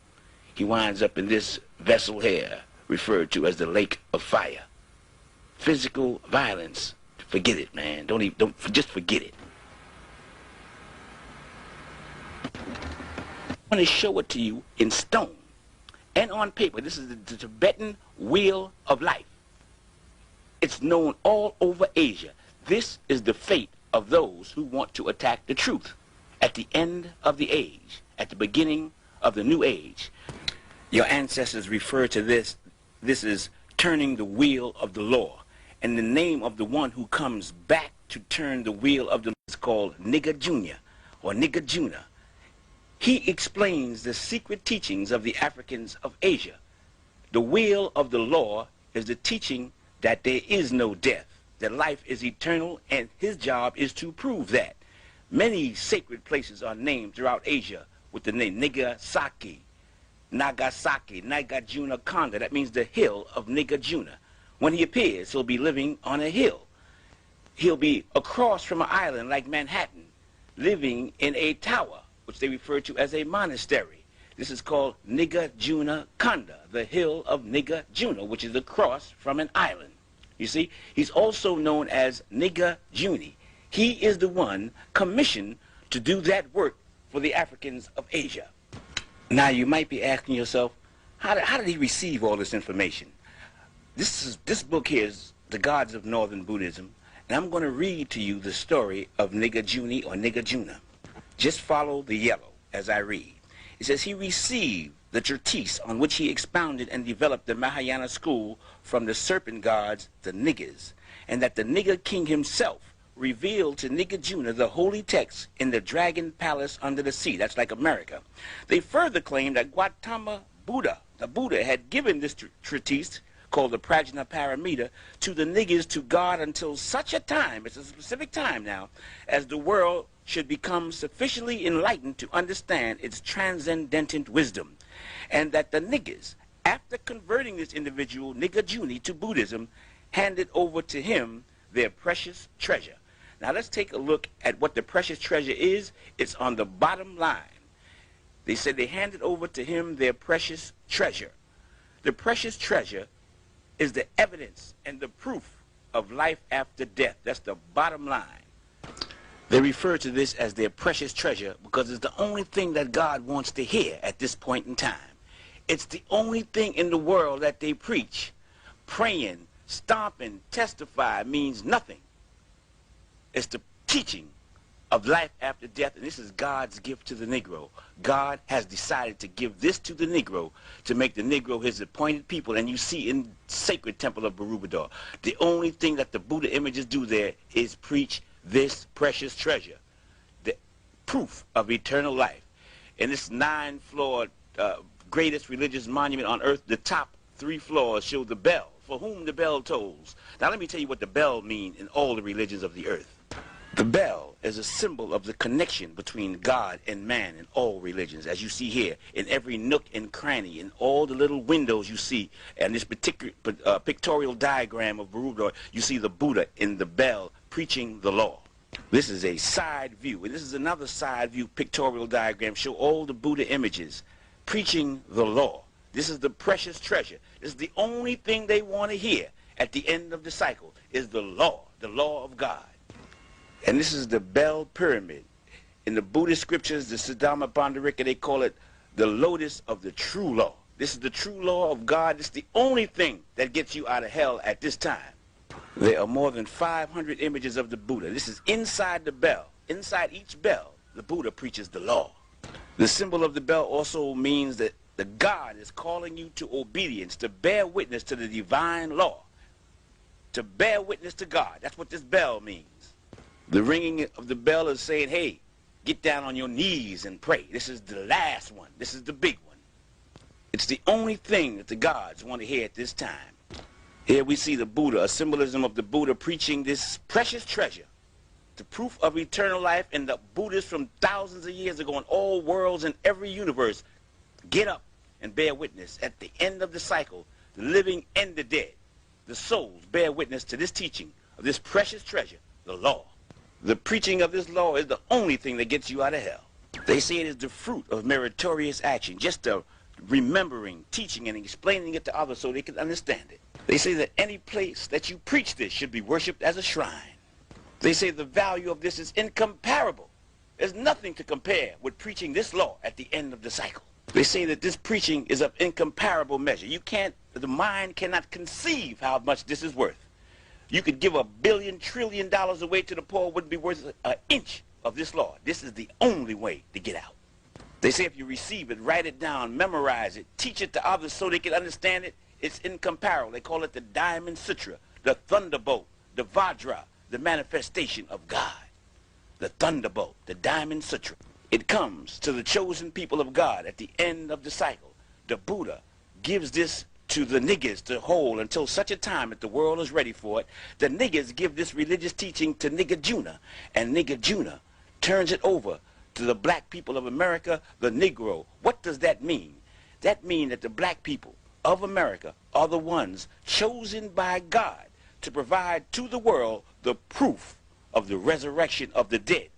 He winds up in this vessel here, referred to as the lake of fire. Physical violence, forget it, man. Just forget it. I want to show it to you in stone and on paper. This is the Tibetan wheel of life. It's known all over Asia. This is the fate of those who want to attack the truth. At the end of the age, at the beginning of the new age, your ancestors refer to this. This is turning the wheel of the law. And the name of the one who comes back to turn the wheel of the law is called Nigga Jr. or Nigga Juna. He explains the secret teachings of the Africans of Asia. The wheel of the law is the teaching that there is no death, that life is eternal, and his job is to prove that. Many sacred places are named throughout Asia with the name Nagasaki, Nagarjuna Konda. That means the hill of Nagarjuna. When he appears, he'll be living on a hill. He'll be across from an island like Manhattan, living in a tower, which they refer to as a monastery. This is called Nagarjuna Konda, the hill of Nagarjuna, which is across from an island. You see, he's also known as Nigga Juni. He is the one commissioned to do that work for the Africans of Asia. Now you might be asking yourself, how did he receive all this information? This book here is The Gods of Northern Buddhism, and I'm going to read to you the story of Nigga Juni or Nigga Juna. Just follow the yellow as I read. It says he received the treatise on which he expounded and developed the Mahayana school from the serpent gods, the Niggas, and that the Nigga king himself revealed to Nigga Juna the holy text in the dragon palace under the sea. That's like America. They further claimed that Gautama Buddha, the Buddha, had given this treatise called the Prajna Paramita to the Niggas to guard until such a time, it's a specific time now, as the world should become sufficiently enlightened to understand its transcendent wisdom, and that the Niggas, after converting this individual, Nigga Juni, to Buddhism, handed over to him their precious treasure. Now let's take a look at what the precious treasure is. It's on the bottom line. They said they handed over to him their precious treasure. The precious treasure is the evidence and the proof of life after death. That's the bottom line. They refer to this as their precious treasure because it's the only thing that God wants to hear at this point in time. It's the only thing in the world that they preach. Praying, stomping, testify means nothing. It's the teaching of life after death, and this is God's gift to the Negro. God has decided to give this to the Negro to make the Negro his appointed people, and you see in sacred temple of Borobudur, the only thing that the Buddha images do there is preach this precious treasure, the proof of eternal life. And this 9-floored greatest religious monument on earth, the top 3 floors show the bell, for whom the bell tolls. Now let me tell you what the bell means in all the religions of the earth. The bell is a symbol of the connection between God and man in all religions, as you see here, in every nook and cranny, in all the little windows you see, and this particular pictorial diagram of Borobudur, you see the Buddha in the bell preaching the law. This is a side view, and this is another side view pictorial diagram, show all the Buddha images preaching the law. This is the precious treasure. This is the only thing they want to hear at the end of the cycle, is the law of God. And this is the bell pyramid. In the Buddhist scriptures, the Siddhama Pandharika, they call it the lotus of the true law. This is the true law of God. It's the only thing that gets you out of hell at this time. There are more than 500 images of the Buddha. This is inside the bell. Inside each bell, the Buddha preaches the law. The symbol of the bell also means that the God is calling you to obedience, to bear witness to the divine law, to bear witness to God. That's what this bell means. The ringing of the bell is saying, hey, get down on your knees and pray. This is the last one. This is the big one. It's the only thing that the gods want to hear at this time. Here we see the Buddha, a symbolism of the Buddha preaching this precious treasure, the proof of eternal life, and the Buddhists from thousands of years ago in all worlds and every universe get up and bear witness. At the end of the cycle, the living and the dead, the souls bear witness to this teaching of this precious treasure, the law. The preaching of this law is the only thing that gets you out of hell. They say it is the fruit of meritorious action, just the remembering, teaching, and explaining it to others so they can understand it. They say that any place that you preach this should be worshipped as a shrine. They say the value of this is incomparable. There's nothing to compare with preaching this law at the end of the cycle. They say that this preaching is of incomparable measure. The mind cannot conceive how much this is worth. You could give $1 billion, trillion away to the poor, wouldn't be worth an inch of this law. This is the only way to get out. They say if you receive it, write it down, memorize it, teach it to others so they can understand it, it's incomparable. They call it the Diamond Sutra, the Thunderbolt, the Vajra, the manifestation of God. The Thunderbolt, the Diamond Sutra. It comes to the chosen people of God at the end of the cycle. The Buddha gives this to the niggers to hold until such a time that the world is ready for it. The niggers give this religious teaching to Nigger Juna, and Nigger Juna turns it over to the black people of America, the Negro. What does that mean? That means that the black people of America are the ones chosen by God to provide to the world the proof of the resurrection of the dead.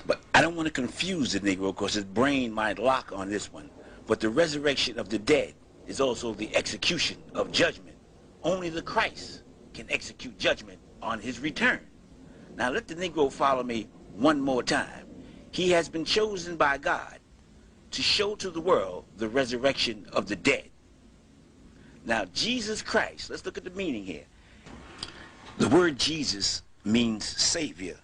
But I don't want to confuse the Negro because his brain might lock on this one. But the resurrection of the dead is also the execution of judgment. Only the Christ can execute judgment on his return. Now let the Negro follow me one more time. He has been chosen by God to show to the world the resurrection of the dead. Now Jesus Christ, let's look at the meaning here. The word Jesus means Savior.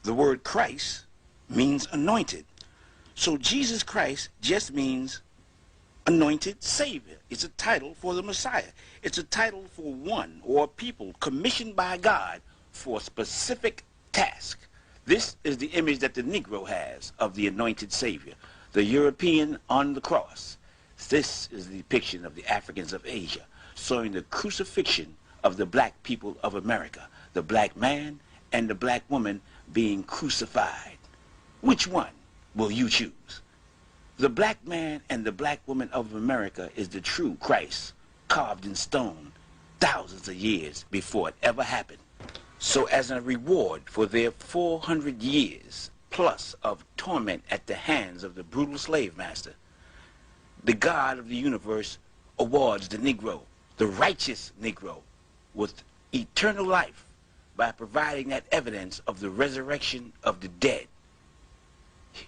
The word Christ means anointed. So Jesus Christ just means anointed Savior. It's a title for the Messiah. It's a title for one or people commissioned by God for a specific task. This is the image that the Negro has of the anointed Savior, the European on the cross. This is the depiction of the Africans of Asia, showing the crucifixion of the black people of America, the black man and the black woman being crucified. Which one will you choose? The black man and the black woman of America is the true Christ, carved in stone thousands of years before it ever happened. So as a reward for their 400 years plus of torment at the hands of the brutal slave master, the God of the universe awards the Negro, the righteous Negro, with eternal life by providing that evidence of the resurrection of the dead.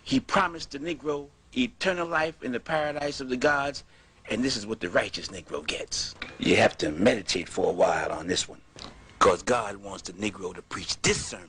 He promised the Negro eternal life in the paradise of the gods, and this is what the righteous Negro gets. You have to meditate for a while on this one, because God wants the Negro to preach this sermon.